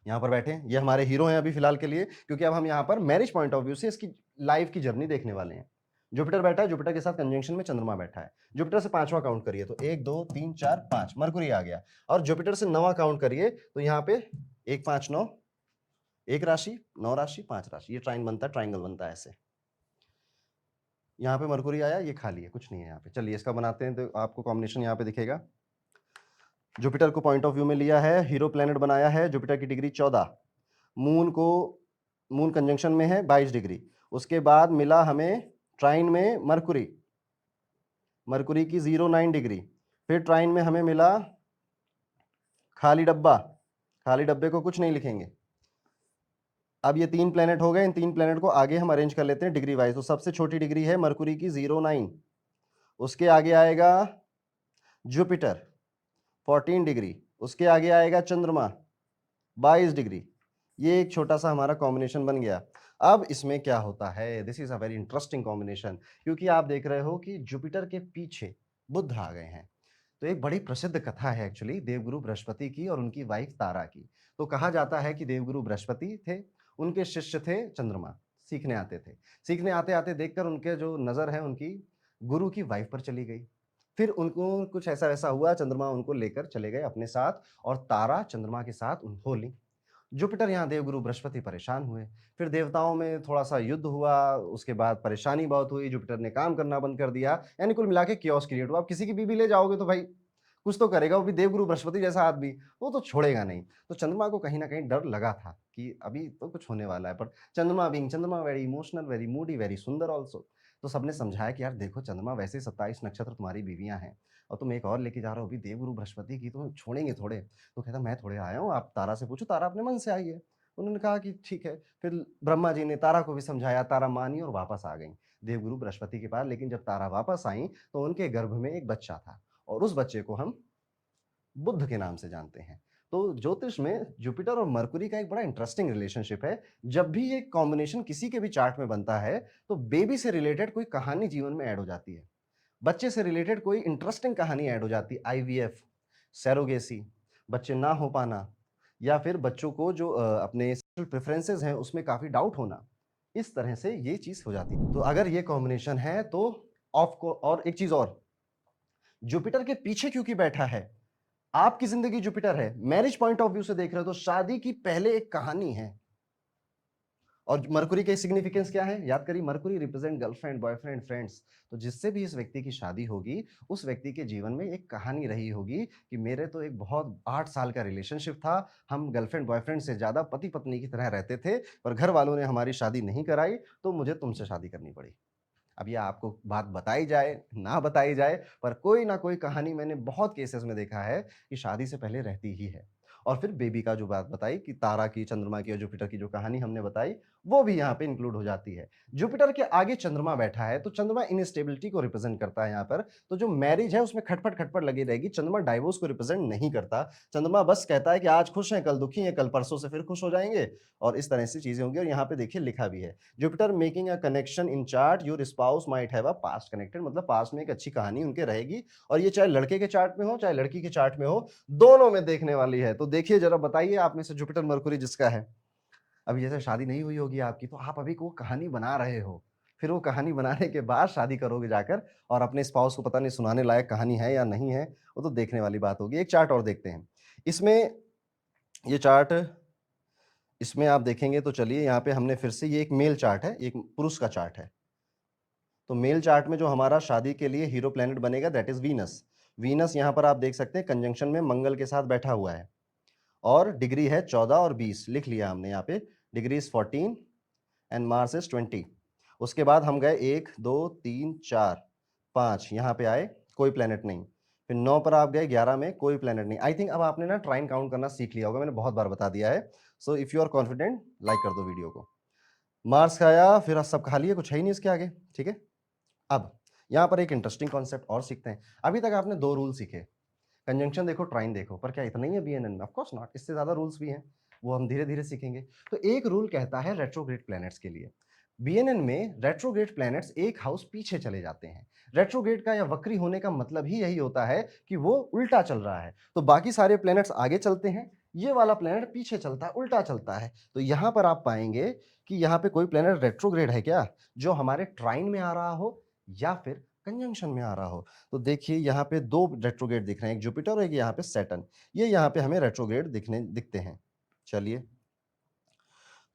यहाँ पर बैठे हैं, ये हमारे हीरो हैं अभी फिलहाल के लिए, क्योंकि अब हम यहाँ पर मैरिज पॉइंट ऑफ व्यू से इसकी लाइफ की जर्नी देखने वाले हैं। जुपिटर बैठा है, जुपिटर के साथ कंजंक्शन में चंद्रमा बैठा है। जुपिटर से पांचवा काउंट करिए तो 1 2 3 4 5 मरकुरी आ गया। और जुपिटर से नवा काउंट करिए तो यहाँ पे 1 5 9, एक राशि, 9 राशि, 5 राशि, ये ट्राइन बनता है, ट्राइंगल बनता है ऐसे। यहाँ पे मरकुरी आया, ये खाली है, कुछ नहीं है यहाँ पे। चलिए इसका बनाते हैं तो आपको कॉम्बिनेशन यहाँ पे दिखेगा। जुपिटर को पॉइंट ऑफ व्यू में लिया है, हीरो प्लेनेट बनाया है। जुपिटर की डिग्री 14, मून कंजंक्शन में है 22 डिग्री। उसके बाद मिला हमें ट्राइन में मरकुरी, मरकुरी की 09 डिग्री। फिर ट्राइन में हमें मिला खाली डब्बा, खाली डब्बे को कुछ नहीं लिखेंगे। अब ये 3 प्लेनेट हो गए, इन 3 प्लेनेट को आगे हम अरेंज कर लेते हैं डिग्री वाइज। तो सबसे छोटी डिग्री है मरकुरी की 09, उसके आगे आएगा जुपिटर 14 डिग्री, उसके आगे आएगा चंद्रमा 22 डिग्री। ये एक छोटा सा हमारा कॉम्बिनेशन बन गया। अब इसमें क्या होता है, this is a very interesting combination, क्योंकि आप देख रहे हो कि जुपिटर के पीछे बुध आ गए हैं। तो एक बड़ी प्रसिद्ध कथा है एक्चुअली देवगुरु बृहस्पति की और उनकी वाइफ तारा की। तो कहा जाता है कि देवगुरु बृहस्पति थे, उनके शिष्य थे चंद्रमा, सीखने आते थे। सीखने आते आते देखकर उनके जो नजर है उनकी गुरु की वाइफ पर चली गई। फिर उनको कुछ ऐसा वैसा हुआ, चंद्रमा उनको लेकर चले गए अपने साथ और तारा चंद्रमा के साथ हो ली। जुपिटर यहाँ देवगुरु बृहस्पति परेशान हुए। फिर देवताओं में थोड़ा सा युद्ध हुआ, उसके बाद परेशानी बहुत हुई, जुपिटर ने काम करना बंद कर दिया, यानी कुल मिला के कियोस क्रिएट हुआ। आप किसी की बीवी ले जाओगे तो भाई कुछ तो करेगा, वो भी देवगुरु बृहस्पति जैसा आदमी, वो तो छोड़ेगा नहीं। तो चंद्रमा को कहीं ना कहीं डर लगा था कि अभी तो कुछ होने वाला है। पर चंद्रमा बीइंग चंद्रमा, very emotional, very Moody, very सुंदर ऑल्सो। तो सबने समझाया कि यार देखो चंद्रमा, वैसे 27 नक्षत्र तुम्हारी बीवियां हैं और तुम एक और लेके जा रहे हो, अभी देवगुरु बृहस्पति की, तो छोड़ेंगे थोड़े। तो कहता मैं थोड़े आया हूँ, आप तारा से पूछो, तारा अपने मन से आई है। उन्होंने कहा कि ठीक है। फिर ब्रह्मा जी ने तारा को भी समझाया, तारा मानी और वापस आ गई देवगुरु बृहस्पति के पास। लेकिन जब तारा वापस आई तो उनके गर्भ में एक बच्चा था और उस बच्चे को हम बुध के नाम से जानते हैं। तो ज्योतिष में जुपिटर और मरकुरी का एक बड़ा इंटरेस्टिंग रिलेशनशिप है। जब भी ये कॉम्बिनेशन किसी के भी चार्ट में बनता है तो बेबी से रिलेटेड कोई कहानी जीवन में ऐड हो जाती है, बच्चे से रिलेटेड कोई इंटरेस्टिंग कहानी ऐड हो जाती है। आईवीएफ, सैरोगेसी, बच्चे ना हो पाना, या फिर बच्चों को जो अपने सेक्सुअल प्रेफरेंसेस हैं उसमें काफी डाउट होना, इस तरह से ये चीज हो जाती है। तो अगर ये कॉम्बिनेशन है तो ऑफ को, और एक चीज और, जुपिटर के पीछे क्योंकि बैठा है, आपकी जिंदगी जुपिटर है, मैरिज पॉइंट ऑफ व्यू से देख रहे हो तो शादी की पहले एक कहानी है। और मरकुरी के सिग्निफिकेंस क्या है, याद करिए, Mercury represent girlfriend, boyfriend, friends. तो जिससे भी इस व्यक्ति की शादी होगी उस व्यक्ति के जीवन में एक कहानी रही होगी कि मेरे तो एक बहुत 8 साल का रिलेशनशिप था, हम गर्लफ्रेंड बॉयफ्रेंड से ज्यादा पति पत्नी की तरह रहते थे, पर घर वालों ने हमारी शादी नहीं कराई तो मुझे तुमसे शादी करनी पड़ी। अब ये आपको बात बताई जाए ना बताई जाए, पर कोई ना कोई कहानी मैंने बहुत केसेस में देखा है कि शादी से पहले रहती ही है। और फिर बेबी का जो बात बताई कि तारा की, चंद्रमा की और जुपिटर की जो कहानी हमने बताई, वो भी यहाँ पे इंक्लूड हो जाती है। जुपिटर के आगे चंद्रमा बैठा है तो चंद्रमा इनस्टेबिलिटी को रिप्रेजेंट करता है यहाँ पर। तो जो मैरिज है उसमें खटपट खटपट लगी रहेगी। चंद्रमा डाइवोर्स को रिप्रेजेंट नहीं करता। चंद्रमा बस कहता है कि आज खुश हैं, कल दुखी हैं, कल परसों से फिर खुश हो जाएंगे, और इस तरह से चीजें होंगी। और यहाँ पे देखिए लिखा भी है, Jupiter making a connection in chart, your spouse might have a past connected, मतलब पास्ट में एक अच्छी कहानी उनके रहेगी। और ये चाहे लड़के के चार्ट में हो चाहे लड़की के चार्ट में हो, दोनों में देखने वाली है। तो देखिए जरा, बताइए आप में से जुपिटर मरकुरी जिसका है, अभी जैसे शादी नहीं हुई होगी आपकी, तो आप अभी को कहानी बना रहे हो, फिर वो कहानी बनाने के बाद शादी करोगे जाकर, और अपने स्पाउस को पता नहीं सुनाने लायक कहानी है या नहीं है, वो तो देखने वाली बात होगी। एक चार्ट और देखते हैं इसमें, ये चार्ट इसमें आप देखेंगे तो चलिए, यहाँ पे हमने फिर से, ये एक मेल चार्ट है, एक पुरुष का चार्ट है। तो मेल चार्ट में जो हमारा शादी के लिए हीरो प्लेनेट बनेगा दैट इज वीनस। वीनस यहाँ पर आप देख सकते हैं कंजंक्शन में मंगल के साथ बैठा हुआ है, और डिग्री है 14 और 20, लिख लिया हमने यहाँ पे, degree is 14 and Mars is 20। उसके बाद हम गए 1 2 3 4 5, यहाँ पे आए कोई प्लेनेट नहीं। फिर 9 पर आप गए, 11 में कोई प्लेनेट नहीं। आई थिंक अब आपने ना ट्राइन काउंट करना सीख लिया होगा, मैंने बहुत बार बता दिया है। So if you are confident like कर दो वीडियो को। मार्स का आया, फिर सब खाली है, कुछ है ही नहीं इसके आगे, ठीक है। अब यहाँ पर एक इंटरेस्टिंग कॉन्सेप्ट और सीखते हैं। अभी तक आपने 2 रूल सीखे, कंजंक्शन देखो, ट्राइन देखो, पर क्या इतना ही है बीएनएन में? ऑफ कोर्स नॉट, इससे ज्यादा रूल्स भी हैं, वो हम धीरे धीरे सीखेंगे। तो एक रूल कहता है रेट्रोग्रेड प्लैनेट्स के लिए, बीएनएन में रेट्रोग्रेड प्लैनेट्स एक हाउस पीछे चले जाते हैं। रेट्रोग्रेड का या वक्री होने का मतलब ही यही होता है कि वो उल्टा चल रहा है, तो बाकी सारे प्लैनेट्स आगे चलते हैं, ये वाला प्लैनेट पीछे चलता है, उल्टा चलता है। तो यहां पर आप पाएंगे कि यहाँ पे कोई प्लैनेट रेट्रोग्रेड है क्या, जो हमारे ट्राइन में आ रहा हो या फिर कंजंक्शन में आ रहा हो। तो देखिए यहाँ पे 2 रेट्रोग्रेड दिख रहे हैं, एक जुपिटर और एक यहाँ पे सैटर्न। ये यहाँ पे हमें रेट्रोग्रेड दिखते हैं। चलिए,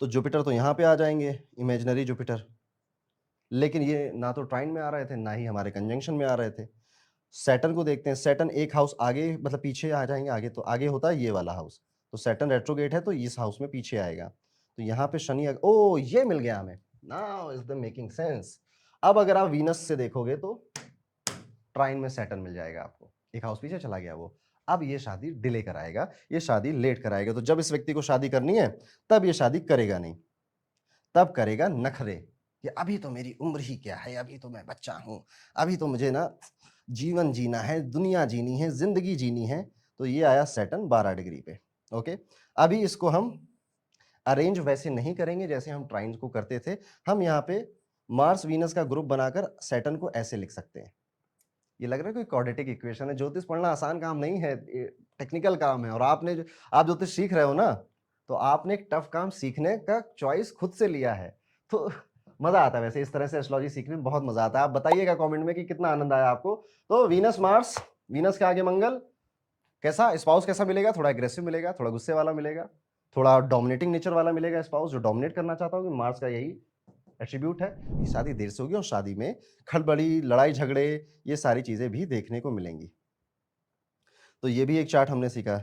तो जुपिटर तो यहाँ पे आ जाएंगे, इमेजिनरी जुपिटर, लेकिन ये ना तो ट्राइन में आ रहे थे, ना ही हमारे कंजंक्शन में आ रहे थे। सैटर्न को देखते हैं, सैटर्न एक हाउस आगे, मतलब पीछे आ जाएंगे, आगे तो आगे होता है ये वाला हाउस, तो सैटर्न रेट्रोग्रेड है तो इस हाउस में पीछे आएगा। तो यहाँ पे शनि ओ ये मिल गया हमें, now is the making sense. अब अगर आप वीनस से देखोगे तो ट्राइन में सैटर्न मिल जाएगा आपको, एक हाउस पीछे चला गया वो। अब ये शादी डिले कराएगा, ये शादी लेट कराएगा। तो जब इस व्यक्ति को शादी करनी है तब ये शादी करेगा नहीं, तब करेगा नखरे कि अभी तो मेरी उम्र ही क्या है, अभी तो मैं बच्चा हूं, अभी तो मुझे ना जीवन जीना है, दुनिया जीनी है, जिंदगी जीनी है। तो ये आया सैटर्न 12 डिग्री पे। ओके, अभी इसको हम अरेंज वैसे नहीं करेंगे जैसे हम ट्राइन को करते थे। हम यहाँ पे मार्स वीनस का ग्रुप बनाकर सैटर्न को ऐसे लिख सकते हैं। ये लग रहा है कोई क्वाड्रेटिक इक्वेशन है। ज्योतिष पढ़ना आसान काम नहीं है, टेक्निकल काम है। और आप ज्योतिष सीख रहे हो ना, तो आपने एक टफ काम सीखने का चॉइस खुद से लिया है, तो मजा आता है। वैसे इस तरह से एस्ट्रोलॉजी सीखने में बहुत मजा आता है। आप बताइएगा कमेंट में कि कितना आनंद आया आपको। तो वीनस मार्स, वीनस के आगे मंगल, कैसा स्पाउस कैसा मिलेगा? थोड़ा एग्रेसिव मिलेगा, थोड़ा गुस्से वाला मिलेगा, थोड़ा डोमिनेटिंग नेचर वाला मिलेगा स्पाउस, जो डोमिनेट करना चाहता होगा। मार्स का यही एट्रीब्यूट है कि शादी देर से होगी और शादी में खलबली, लड़ाई झगड़े, ये सारी चीजें भी देखने को मिलेंगी। तो ये भी एक चार्ट हमने सीखा।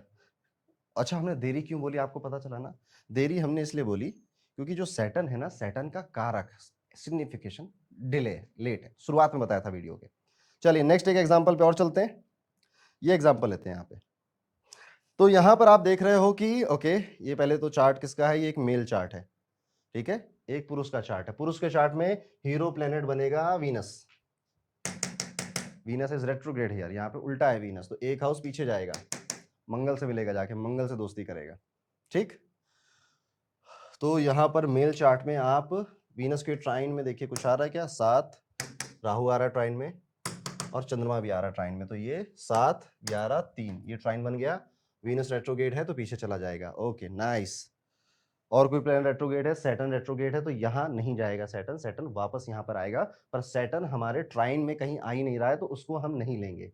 अच्छा, हमने देरी क्यों बोली आपको पता चला ना? देरी हमने इसलिए बोली क्योंकि जो सैटर्न है ना, सैटर्न का कारक सिग्निफिकेशन डिले, लेट है। शुरुआत में बताया था वीडियो के। चलिए नेक्स्ट एक एग्जांपल पे और चलते हैं। ये एग्जांपल लेते हैं यहाँ पे। तो यहां पर आप देख रहे हो कि ओके, ये पहले तो चार्ट किसका है? ये एक मेल चार्ट है, ठीक है। एक पुरुष का चार्ट है। पुरुष के चार्ट में हीरो प्लेनेट बनेगा Venus. Venus is retrograde here, यहाँ पे उल्टा है वीनस, तो एक हाउस पीछे जाएगा, मंगल से मिलेगा, जाके मंगल से दोस्ती करेगा, ठीक। तो यहाँ पर मेल चार्ट में आप वीनस के ट्राइन में देखिए कुछ आ रहा है क्या? 7, राहु आ रहा है ट्राइन में, और चंद्रमा भी आ रहा है ट्राइन में। तो ये 7 11 3, ये ट्राइन बन गया। वीनस रेट्रोग्रेड है तो पीछे चला जाएगा। Okay nice. और कोई प्लैनेट रेट्रोग्रेड है? सैटर्न रेट्रोग्रेड है तो यहां नहीं जाएगा सैटर्न, सैटर्न वापस यहां पर आएगा। पर सैटर्न हमारे ट्राइन में कहीं आ ही नहीं रहा है, तो उसको हम नहीं लेंगे,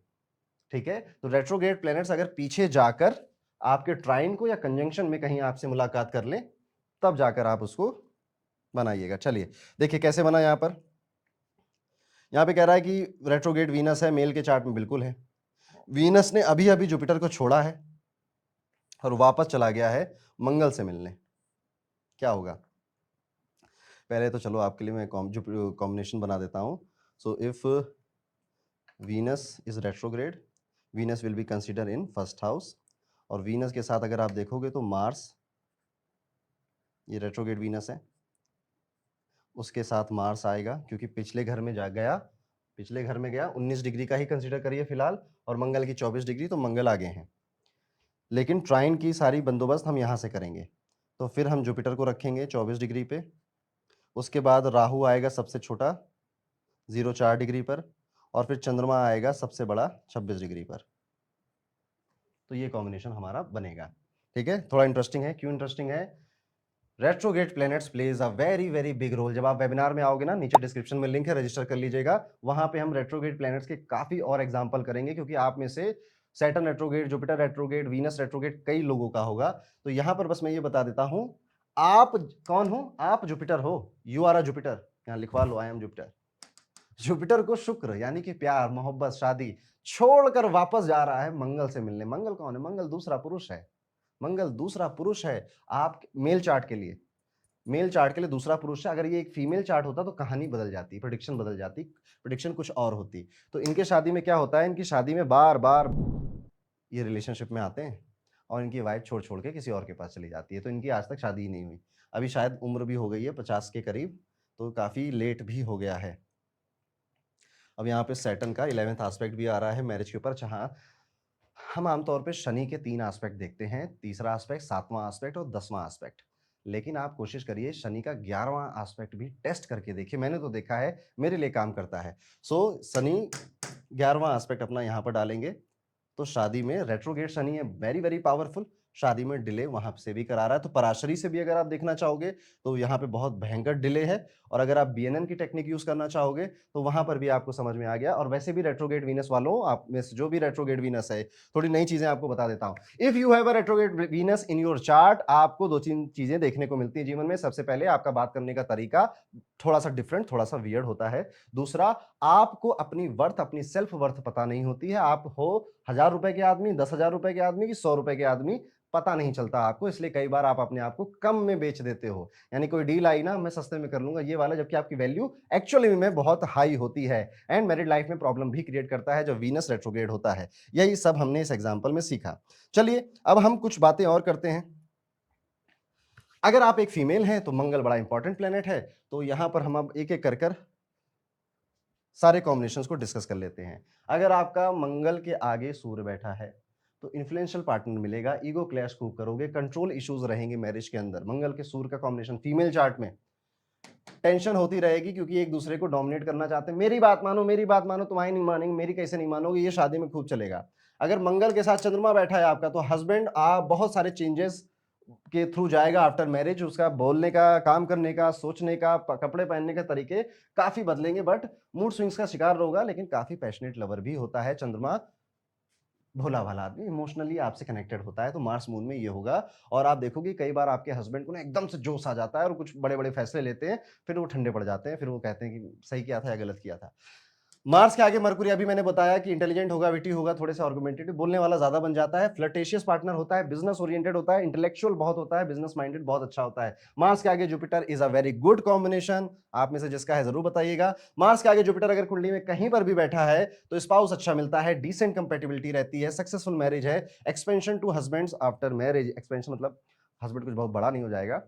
ठीक है। तो रेट्रोग्रेड प्लैनेट्स अगर पीछे जाकर आपके ट्राइन को या कंजंक्शन में कहीं आपसे मुलाकात कर ले, तब जाकर आप उसको बनाइएगा। चलिए देखिए कैसे बना। यहां पे कह रहा है कि रेट्रोग्रेड वीनस है, मेल के चार्ट में बिल्कुल है। वीनस ने अभी अभी जुपिटर को छोड़ा है और वापस चला गया है मंगल से मिलने। क्या होगा? पहले तो चलो आपके लिए मैं कॉम्बिनेशन बना देता हूं। So if Venus is retrograde, Venus will be consider in first house. और वीनस के साथ अगर आप देखोगे तो मार्स, ये रेट्रोग्रेड वीनस है, उसके साथ मार्स आएगा क्योंकि पिछले घर में पिछले घर में गया। 19 डिग्री का ही कंसीडर करिए फिलहाल, और मंगल की 24 डिग्री, तो मंगल आगे हैं। लेकिन ट्राइन की सारी बंदोबस्त हम यहां से करेंगे, तो फिर हम जुपिटर को रखेंगे 24 डिग्री पे। उसके बाद राहु आएगा सबसे छोटा 0 4 डिग्री पर, और फिर चंद्रमा आएगा सबसे बड़ा 26 डिग्री पर। तो ये कॉम्बिनेशन हमारा बनेगा, ठीक है। थोड़ा इंटरेस्टिंग है। क्यों इंटरेस्टिंग है? Retrograde planets plays a very very big role. जब आप वेबिनार में आओगे ना, नीचे डिस्क्रिप्शन में लिंक है, रजिस्टर कर लीजिएगा। वहां पे हम रेट्रोग्रेड प्लैनेट्स के काफी और एग्जांपल करेंगे, क्योंकि आप में से Saturn retrograde, Jupiter retrograde, Venus retrograde कई लोगों का होगा। तो यहां पर बस मैं ये बता देता हूं, आप कौन हो? आप जुपिटर हो, यू आर अ जुपिटर। यहां लिखवा लो, आई एम जुपिटर। जुपिटर को शुक्र यानी कि प्यार, मोहब्बत, शादी छोड़कर वापस जा रहा है मंगल से मिलने। मंगल कौन है? मंगल दूसरा पुरुष है। मंगल दूसरा पुरुष है आप मेल चार्ट के लिए। मेल चार्ट के लिए दूसरा पुरुष है। अगर ये एक फीमेल चार्ट होता तो कहानी बदल जाती, प्रेडिक्शन बदल जाती, प्रेडिक्शन कुछ और होती। तो इनके शादी में क्या होता है, इनकी शादी में बार-बार ये रिलेशनशिप में आते हैं और इनकी वाइफ छोड़-छोड़ के किसी और के पास चली जाती है। तो इनकी आज तक शादी ही नहीं हुई। अभी शायद उम्र भी हो गई है 50 के करीब, तो काफ़ी लेट भी हो गया है। अब यहाँ पे सैटर्न का 11th एस्पेक्ट भी आ रहा है मैरिज के ऊपर, जहाँ हम आमतौर पे शनि के 3 एस्पेक्ट देखते हैं, तीसरा एस्पेक्ट, 7वां एस्पेक्ट और 10वां एस्पेक्ट। लेकिन आप कोशिश करिए शनि का 11वां एस्पेक्ट भी टेस्ट करके देखिए, मैंने तो देखा है, मेरे लिए काम करता है। शनि 11वां एस्पेक्ट अपना यहाँ पर डालेंगे, तो शादी में रेट्रोगेट शनि है, वेरी वेरी पावरफुल, शादी में डिले वहां से भी करा रहा है। तो पराशरी से भी अगर आप देखना चाहोगे तो यहाँ पे बहुत भयंकर डिले है, और अगर आप बीएनएन की टेक्निक यूज करना चाहोगे तो वहां पर भी आपको समझ में आ गया। और वैसे भी रेट्रोगेट वीनस वालों, आप में से जो भी रेट्रोगेट वीनस है, थोड़ी नई चीजें आपको बता देता हूं। If you have a retrograde Venus in your chart, आपको दो तीन चीजें देखने को मिलती है जीवन में। सबसे पहले आपका बात करने का तरीका थोड़ा सा डिफरेंट, थोड़ा सा वियर्ड होता है। दूसरा, आपको अपनी वर्थ, अपनी सेल्फ वर्थ पता नहीं होती है। आप हो 1000 रुपए के आदमी, 10,000 रुपए के आदमी की 100 रुपए के आदमी, पता नहीं चलता आपको। इसलिए कई बार आप अपने आप को कम में बेच देते हो, यानी कोई डील आई ना, मैं सस्ते में कर लूंगा ये वाला, जबकि आपकी वैल्यू एक्चुअली में बहुत हाई होती है। एंड मैरिड लाइफ में प्रॉब्लम भी क्रिएट करता है जब वीनस रेट्रोग्रेड होता है। यही सब हमने इस एग्जाम्पल में सीखा। चलिए अब हम कुछ बातें और करते हैं। अगर आप एक फीमेल हैं तो मंगल बड़ा इंपॉर्टेंट प्लेनेट है, तो यहां पर हम अब एक एक कर कर सारे कॉम्बिनेशंस को डिस्कस कर लेते हैं। अगर आपका मंगल के आगे सूर्य बैठा है तो इन्फ्लुएंशियल पार्टनर मिलेगा, ईगो क्लैश खूब करोगे, कंट्रोल इश्यूज रहेंगे मैरिज के अंदर। मंगल के सूर्य का कॉम्बिनेशन फीमेल चार्ट में टेंशन होती रहेगी, क्योंकि एक दूसरे को डोमिनेट करना चाहते हैं। मेरी बात मानो, मेरी बात मानो, तुम्हारी नहीं मानेंगे, मेरी कैसे नहीं मानोगे, ये शादी में खूब चलेगा। अगर मंगल के साथ चंद्रमा बैठा है आपका, तो हस्बैंड आप बहुत सारे चेंजेस के थ्रू जाएगा आफ्टर मैरिज। उसका बोलने का, काम करने का, सोचने का, कपड़े पहनने के तरीके काफी बदलेंगे, बट मूड स्विंग्स का शिकार होगा। लेकिन काफी पैशनेट लवर भी होता है चंद्रमा, भोला भाला आदमी, इमोशनली आपसे कनेक्टेड होता है। तो मार्स मून में ये होगा। और आप देखोगे कई बार आपके हस्बैंड को ना एकदम से जोश आ जाता है और कुछ बड़े बड़े फैसले लेते हैं, फिर वो ठंडे पड़ जाते हैं, फिर वो कहते हैं कि सही किया था या गलत किया था। मार्स के आगे मरकुरी, अभी मैंने बताया कि इंटेलिजेंट होगा, विटी होगा, थोड़े से आर्गुमेंटेटिव, बोलने वाला ज्यादा बन जाता है, फ्लर्टेशियस पार्टनर होता है, बिजनेस ओरिएंटेड होता है, इंटेलेक्चुअल बहुत होता है, बिजनेस माइंडेड बहुत अच्छा होता है। मार्स के आगे Jupiter is a very good combination. आप में से जिसका है जरूर बताइएगा। मार्स के आगे जुपिटर अगर कुंडली में कहीं पर भी बैठा है तो स्पाउस अच्छा मिलता है, डिसेंट कंपेटिबिलिटी रहती है, सक्सेसफुल मैरिज है, expansion to husbands after marriage. Expansion मतलब हस्बैंड कुछ बहुत बड़ा नहीं हो जाएगा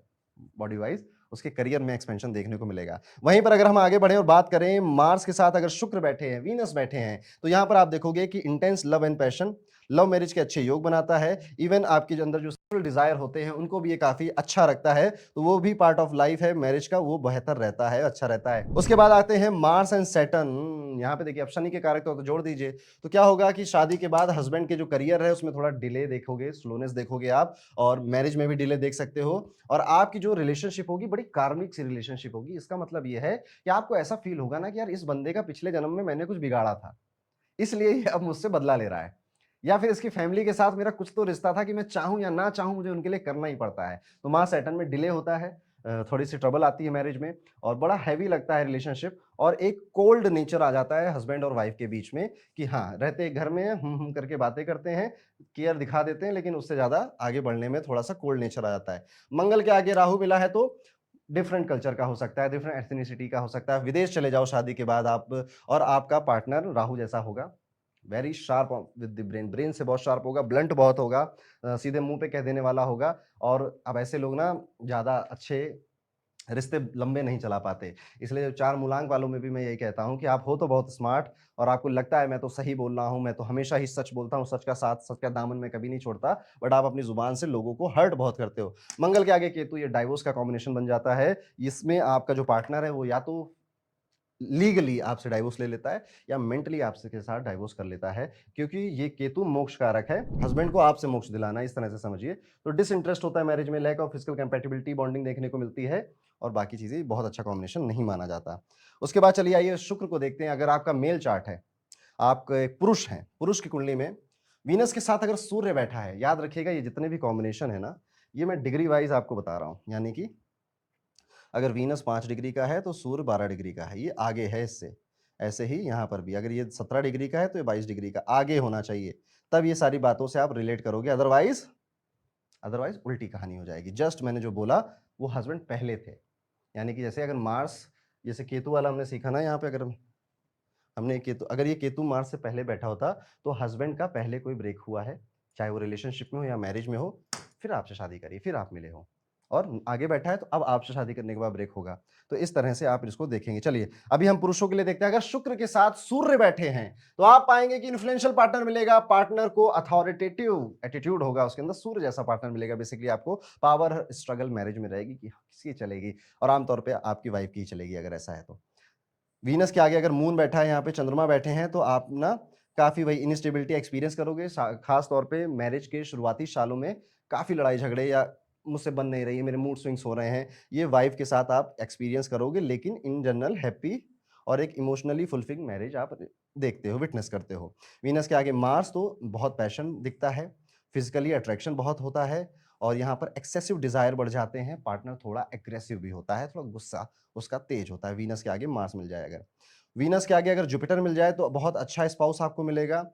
बॉडी वाइज, उसके करियर में एक्सपेंशन देखने को मिलेगा। वहीं पर अगर हम आगे बढ़े और बात करें, मार्स के साथ अगर शुक्र बैठे हैं, वीनस बैठे हैं, तो यहां पर आप देखोगे कि intense love and passion, love marriage के अच्छे योग बनाता है। इवन आपके जो अंदर जो सेक्सुअल डिजायर होते हैं उनको भी ये काफी अच्छा रखता है। तो वो भी पार्ट ऑफ लाइफ है मैरिज का, वो बेहतर रहता है, अच्छा रहता है। उसके बाद आते हैं मार्स एंड सैटर्न। यहाँ पे देखिए, अब शनि के कारक तो जोड़ दीजिए, तो क्या होगा कि शादी के बाद हस्बैंड के जो करियर है उसमें थोड़ा डिले देखोगे, स्लोनेस देखोगे आप, और मैरिज में भी डिले देख सकते हो। और आपकी जो रिलेशनशिप होगी बड़ी कार्मिक सी रिलेशनशिप होगी। इसका मतलब ये है कि आपको ऐसा फील होगा ना कि यार इस बंदे का पिछले जन्म में मैंने कुछ बिगाड़ा था, इसलिए ये अब मुझसे बदला ले रहा है। या फिर इसकी फैमिली के साथ मेरा कुछ तो रिश्ता था कि मैं चाहूं या ना चाहूं मुझे उनके लिए करना ही पड़ता है। तो मार्स सैटर्न में डिले होता है, थोड़ी सी ट्रबल आती है मैरिज में, और बड़ा हैवी लगता है रिलेशनशिप, और एक कोल्ड नेचर आ जाता है हस्बैंड और वाइफ के बीच में कि हाँ, रहते एक घर में हम करके बातें करते हैं, केयर दिखा देते हैं, लेकिन उससे ज्यादा आगे बढ़ने में थोड़ा सा कोल्ड नेचर आ जाता है। मंगल के आगे राहु मिला है तो डिफरेंट कल्चर का हो सकता है, डिफरेंट एथनिसिटी का हो सकता है। विदेश चले जाओ शादी के बाद आप, और आपका पार्टनर राहु जैसा होगा, very sharp with the brain, brain से बहुत शार्प होगा, ब्लंट बहुत होगा, सीधे मुंह पे कह देने वाला होगा। और अब ऐसे लोग ना ज्यादा अच्छे रिश्ते लंबे नहीं चला पाते। इसलिए चार मूलांक वालों में भी मैं यही कहता हूं कि आप हो तो बहुत स्मार्ट, और आपको लगता है मैं तो सही बोल रहा हूं, मैं तो हमेशा ही सच बोलता हूं, सच का साथ, सच का दामन मैं कभी नहीं छोड़ता, बट आप अपनी जुबान से लोगों को हर्ट बहुत करते हो। मंगल के आगे केतु, ये डाइवोर्स का कॉम्बिनेशन बन जाता है। इसमें आपका जो पार्टनर है वो या तो लीगली आपसे डाइवोर्स ले लेता है या मेंटली आपसे के साथ डाइवोर्स कर लेता है, क्योंकि ये केतु मोक्ष कारक है, हस्बैंड को आपसे मोक्ष दिलाना, इस तरह से समझिए। तो डिसइंटरेस्ट होता है मैरिज में, lack of physical compatibility, bonding देखने को मिलती है, और बाकी चीजें बहुत अच्छा कॉम्बिनेशन नहीं माना जाता। उसके बाद चलिए आइए शुक्र को देखते हैं। अगर आपका मेल चार्ट है, आप एक पुरुष हैं, पुरुष की कुंडली में वीनस के साथ अगर सूर्य बैठा है, याद रखिएगा ये जितने भी कॉम्बिनेशन है ना, ये मैं डिग्री वाइज आपको बता रहा हूं। यानी कि अगर वीनस 5 डिग्री का है तो सूर्य 12 डिग्री का है, ये आगे है इससे। ऐसे ही यहाँ पर भी अगर ये 17 डिग्री का है तो ये 22 डिग्री का आगे होना चाहिए, तब ये सारी बातों से आप रिलेट करोगे, अदरवाइज अदरवाइज उल्टी कहानी हो जाएगी। जस्ट मैंने जो बोला वो हस्बैंड पहले थे, यानी कि जैसे अगर मार्स, जैसे केतु वाला हमने सीखा ना यहाँ पे, अगर हमने केतु, अगर ये केतु मार्स से पहले बैठा होता तो हस्बैंड का पहले कोई ब्रेक हुआ है, चाहे वो रिलेशनशिप में हो या मैरिज में हो, फिर आपसे शादी करी, फिर आप मिले हो, और आगे बैठा है तो अब आपसे शादी करने के बाद ब्रेक होगा। तो इस तरह से आप इसको देखेंगे। चलिए अभी हम पुरुषों के लिए देखते हैं। अगर शुक्र के साथ सूर्य बैठे हैं तो आप पाएंगे कि इन्फ्लुएंशियल पार्टनर मिलेगा, पार्टनर को अथॉरिटेटिव एटीट्यूड होगा उसके अंदर, सूर्य जैसा पार्टनर मिलेगा। बेसिकली आपको पावर स्ट्रगल मैरिज में रहेगी कि किसकी चलेगी, और आमतौर पर आपकी वाइफ की चलेगी अगर ऐसा है तो। वीनस के आगे अगर मून बैठा है, यहाँ पे चंद्रमा बैठे हैं, तो आप ना काफ़ी वही इनस्टेबिलिटी एक्सपीरियंस करोगे। खास तौर पे मैरिज के शुरुआती सालों में काफ़ी लड़ाई झगड़े, या मुझसे बन नहीं रही है, मेरे मूड स्विंग्स हो रहे हैं, ये वाइफ के साथ आप एक्सपीरियंस करोगे। लेकिन इन जनरल हैप्पी और एक इमोशनली फुलफिलिंग मैरिज आप देखते हो, विटनेस करते हो। वीनस के आगे मार्स तो बहुत पैशन दिखता है, फिजिकली अट्रैक्शन बहुत होता है, और यहाँ पर एक्सेसिव डिजायर बढ़ जाते हैं। पार्टनर थोड़ा एग्रेसिव भी होता है, थोड़ा गुस्सा उसका तेज होता है। वीनस के आगे मार्स मिल जाए अगर, वीनस के आगे अगर जुपिटर मिल जाए तो बहुत अच्छा स्पाउस आपको मिलेगा,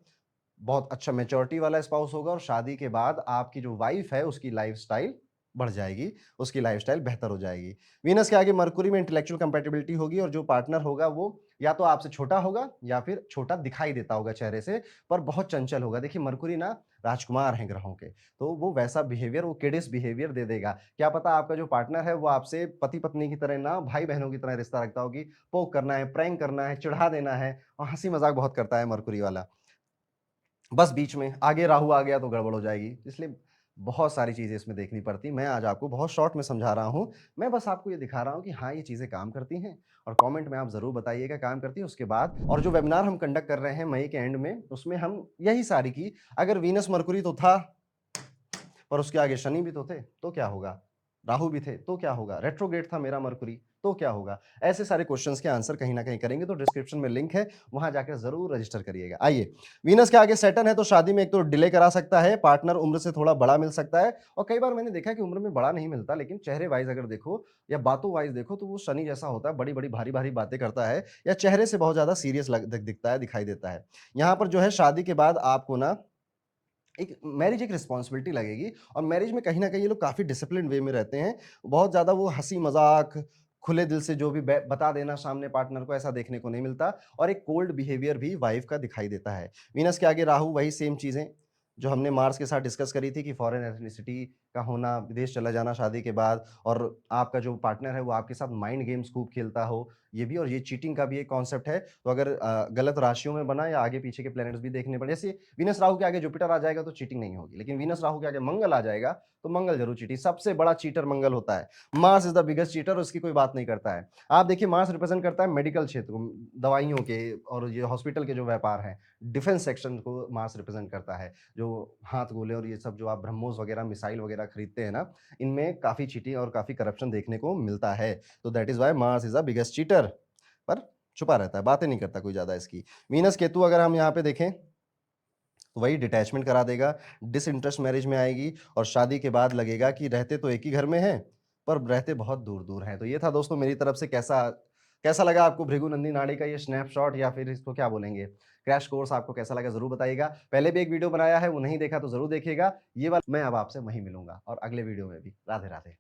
बहुत अच्छा मैच्योरिटी वाला स्पाउस होगा, और शादी के बाद आपकी जो वाइफ है उसकी लाइफस्टाइल बढ़ जाएगी, उसकी लाइफस्टाइल बेहतर हो जाएगी। वीनस के आगे मरकुरी में इंटेलेक्चुअल कंपैटिबिलिटी होगी, और जो पार्टनर होगा वो या तो आपसे छोटा होगा या फिर छोटा दिखाई देता होगा चेहरे से, पर बहुत चंचल होगा। देखिए मरकुरी ना राजकुमार हैं ग्रहों के, तो वो वैसा बिहेवियर, वो किडिस बिहेवियर दे देगा। क्या पता आपका जो पार्टनर है वो आपसे पति पत्नी की तरह ना, भाई बहनों की तरह रिश्ता रखता होगी। पोक करना है, प्रैंक करना है, चिढ़ा देना है, और हंसी मजाक बहुत करता है मरकुरी वाला। बस बीच में आगे राहु आ गया तो गड़बड़ हो जाएगी, इसलिए बहुत सारी चीज़ें इसमें देखनी पड़ती। मैं आज आपको बहुत शॉर्ट में समझा रहा हूँ। मैं बस आपको ये दिखा रहा हूँ कि हाँ, ये चीज़ें काम करती हैं, और कमेंट में आप ज़रूर बताइएगा काम करती है। उसके बाद और जो वेबिनार हम कंडक्ट कर रहे हैं मई के एंड में, उसमें हम यही सारी की, अगर वीनस मरकुरी तो था, पर उसके आगे शनि भी तो थे, तो क्या होगा? राहु भी थे, तो क्या होगा? रेट्रोग्रेड था मेरा मरकुरी, तो क्या होगा? ऐसे सारे क्वेश्चंस के आंसर कहीं न कहीं करेंगे, तो डिस्क्रिप्शन में लिंक है, वहाँ जाकर ज़रूर रजिस्टर करिएगा। आइए, वीनस के आगे सैटर्न है, तो शादी में एक तो डिले करा सकता है, पार्टनर उम्र से थोड़ा बड़ा मिल सकता है, और कई बार मैंने देखा है कि उम्र में बड़ा नहीं मिलता, लेकिन चेहरे वाइज़ अगर देखो या बातों वाइज़ देखो, तो वो शनि जैसा होता है, बड़ी-बड़ी, भारी-भारी बातें करता है, या चेहरे से बहुत ज़्यादा सीरियस दिखता है, दिखाई देता है। यहाँ पर जो है शादी के बाद आपको ना एक मैरिज एक रिस्पॉन्सिबिलिटी लगेगी, और मैरिज में कहीं न कहीं ये लोग काफ़ी डिसिप्लिन वे में रहते हैं। बहुत ज़्यादा वो हँसी-मज़ाक, खुले दिल से जो भी बता देना सामने पार्टनर को, ऐसा देखने को नहीं मिलता, और एक कोल्ड बिहेवियर भी वाइफ का दिखाई देता है। वीनस के आगे राहु, वही सेम चीज़ें जो हमने मार्स के साथ डिस्कस करी थी, कि फॉरेन एथनिसिटी का होना, विदेश चला जाना शादी के बाद, और आपका जो पार्टनर है वो आपके साथ माइंड गेम्स खूब खेलता हो, ये भी, और ये चीटिंग का भी एक कॉन्सेप्ट है। तो अगर गलत राशियों में बना, या आगे पीछे के प्लैनेट्स भी देखने पड़े, जैसे वीनस राहु के आगे जुपिटर आ जाएगा तो चीटिंग नहीं होगी, लेकिन वीनस राहु के आगे मंगल आ जाएगा तो मंगल जरूर चीटिंग। सबसे बड़ा चीटर मंगल होता है। Mars is the biggest cheater, उसकी कोई बात नहीं करता है। आप देखिए मार्स रिप्रेजेंट करता है मेडिकल क्षेत्र को, दवाइयों के और ये हॉस्पिटल के जो व्यापार हैं, डिफेंस सेक्शन को मार्स रिप्रेजेंट करता है। जो हाथ गोले और ये सब जो आप ब्रह्मोस वगैरह, मिसाइल वगैरह खरीदते हैं ना, इनमें काफी चीटिंग और काफी करप्शन देखने को मिलता है। तो that is why Mars is the biggest cheater, पर छुपा रहता है, बातें नहीं करता कोई ज्यादा इसकी। वीनस केतु अगर हम यहाँ पे देखें तो वही डिटैचमेंट करा देगा, डिसइंटरेस्ट मैरिज में आएगी, और शादी के बाद लगेगा कि रहते तो एक ही घर में हैं, पर रहते बहुत दूर दूर हैं। तो ये था दोस्तों मेरी तरफ से। कैसा कैसा लगा आपको भृगु नंदी नाड़ी का ये स्नैपशॉट, या फिर इसको क्या बोलेंगे, क्रैश कोर्स, आपको कैसा लगा जरूर बताइएगा। पहले भी एक वीडियो बनाया है, वो नहीं देखा तो जरूर देखिएगा। ये वाला मैं अब आपसे वहीं मिलूंगा, और अगले वीडियो में भी। राधे राधे।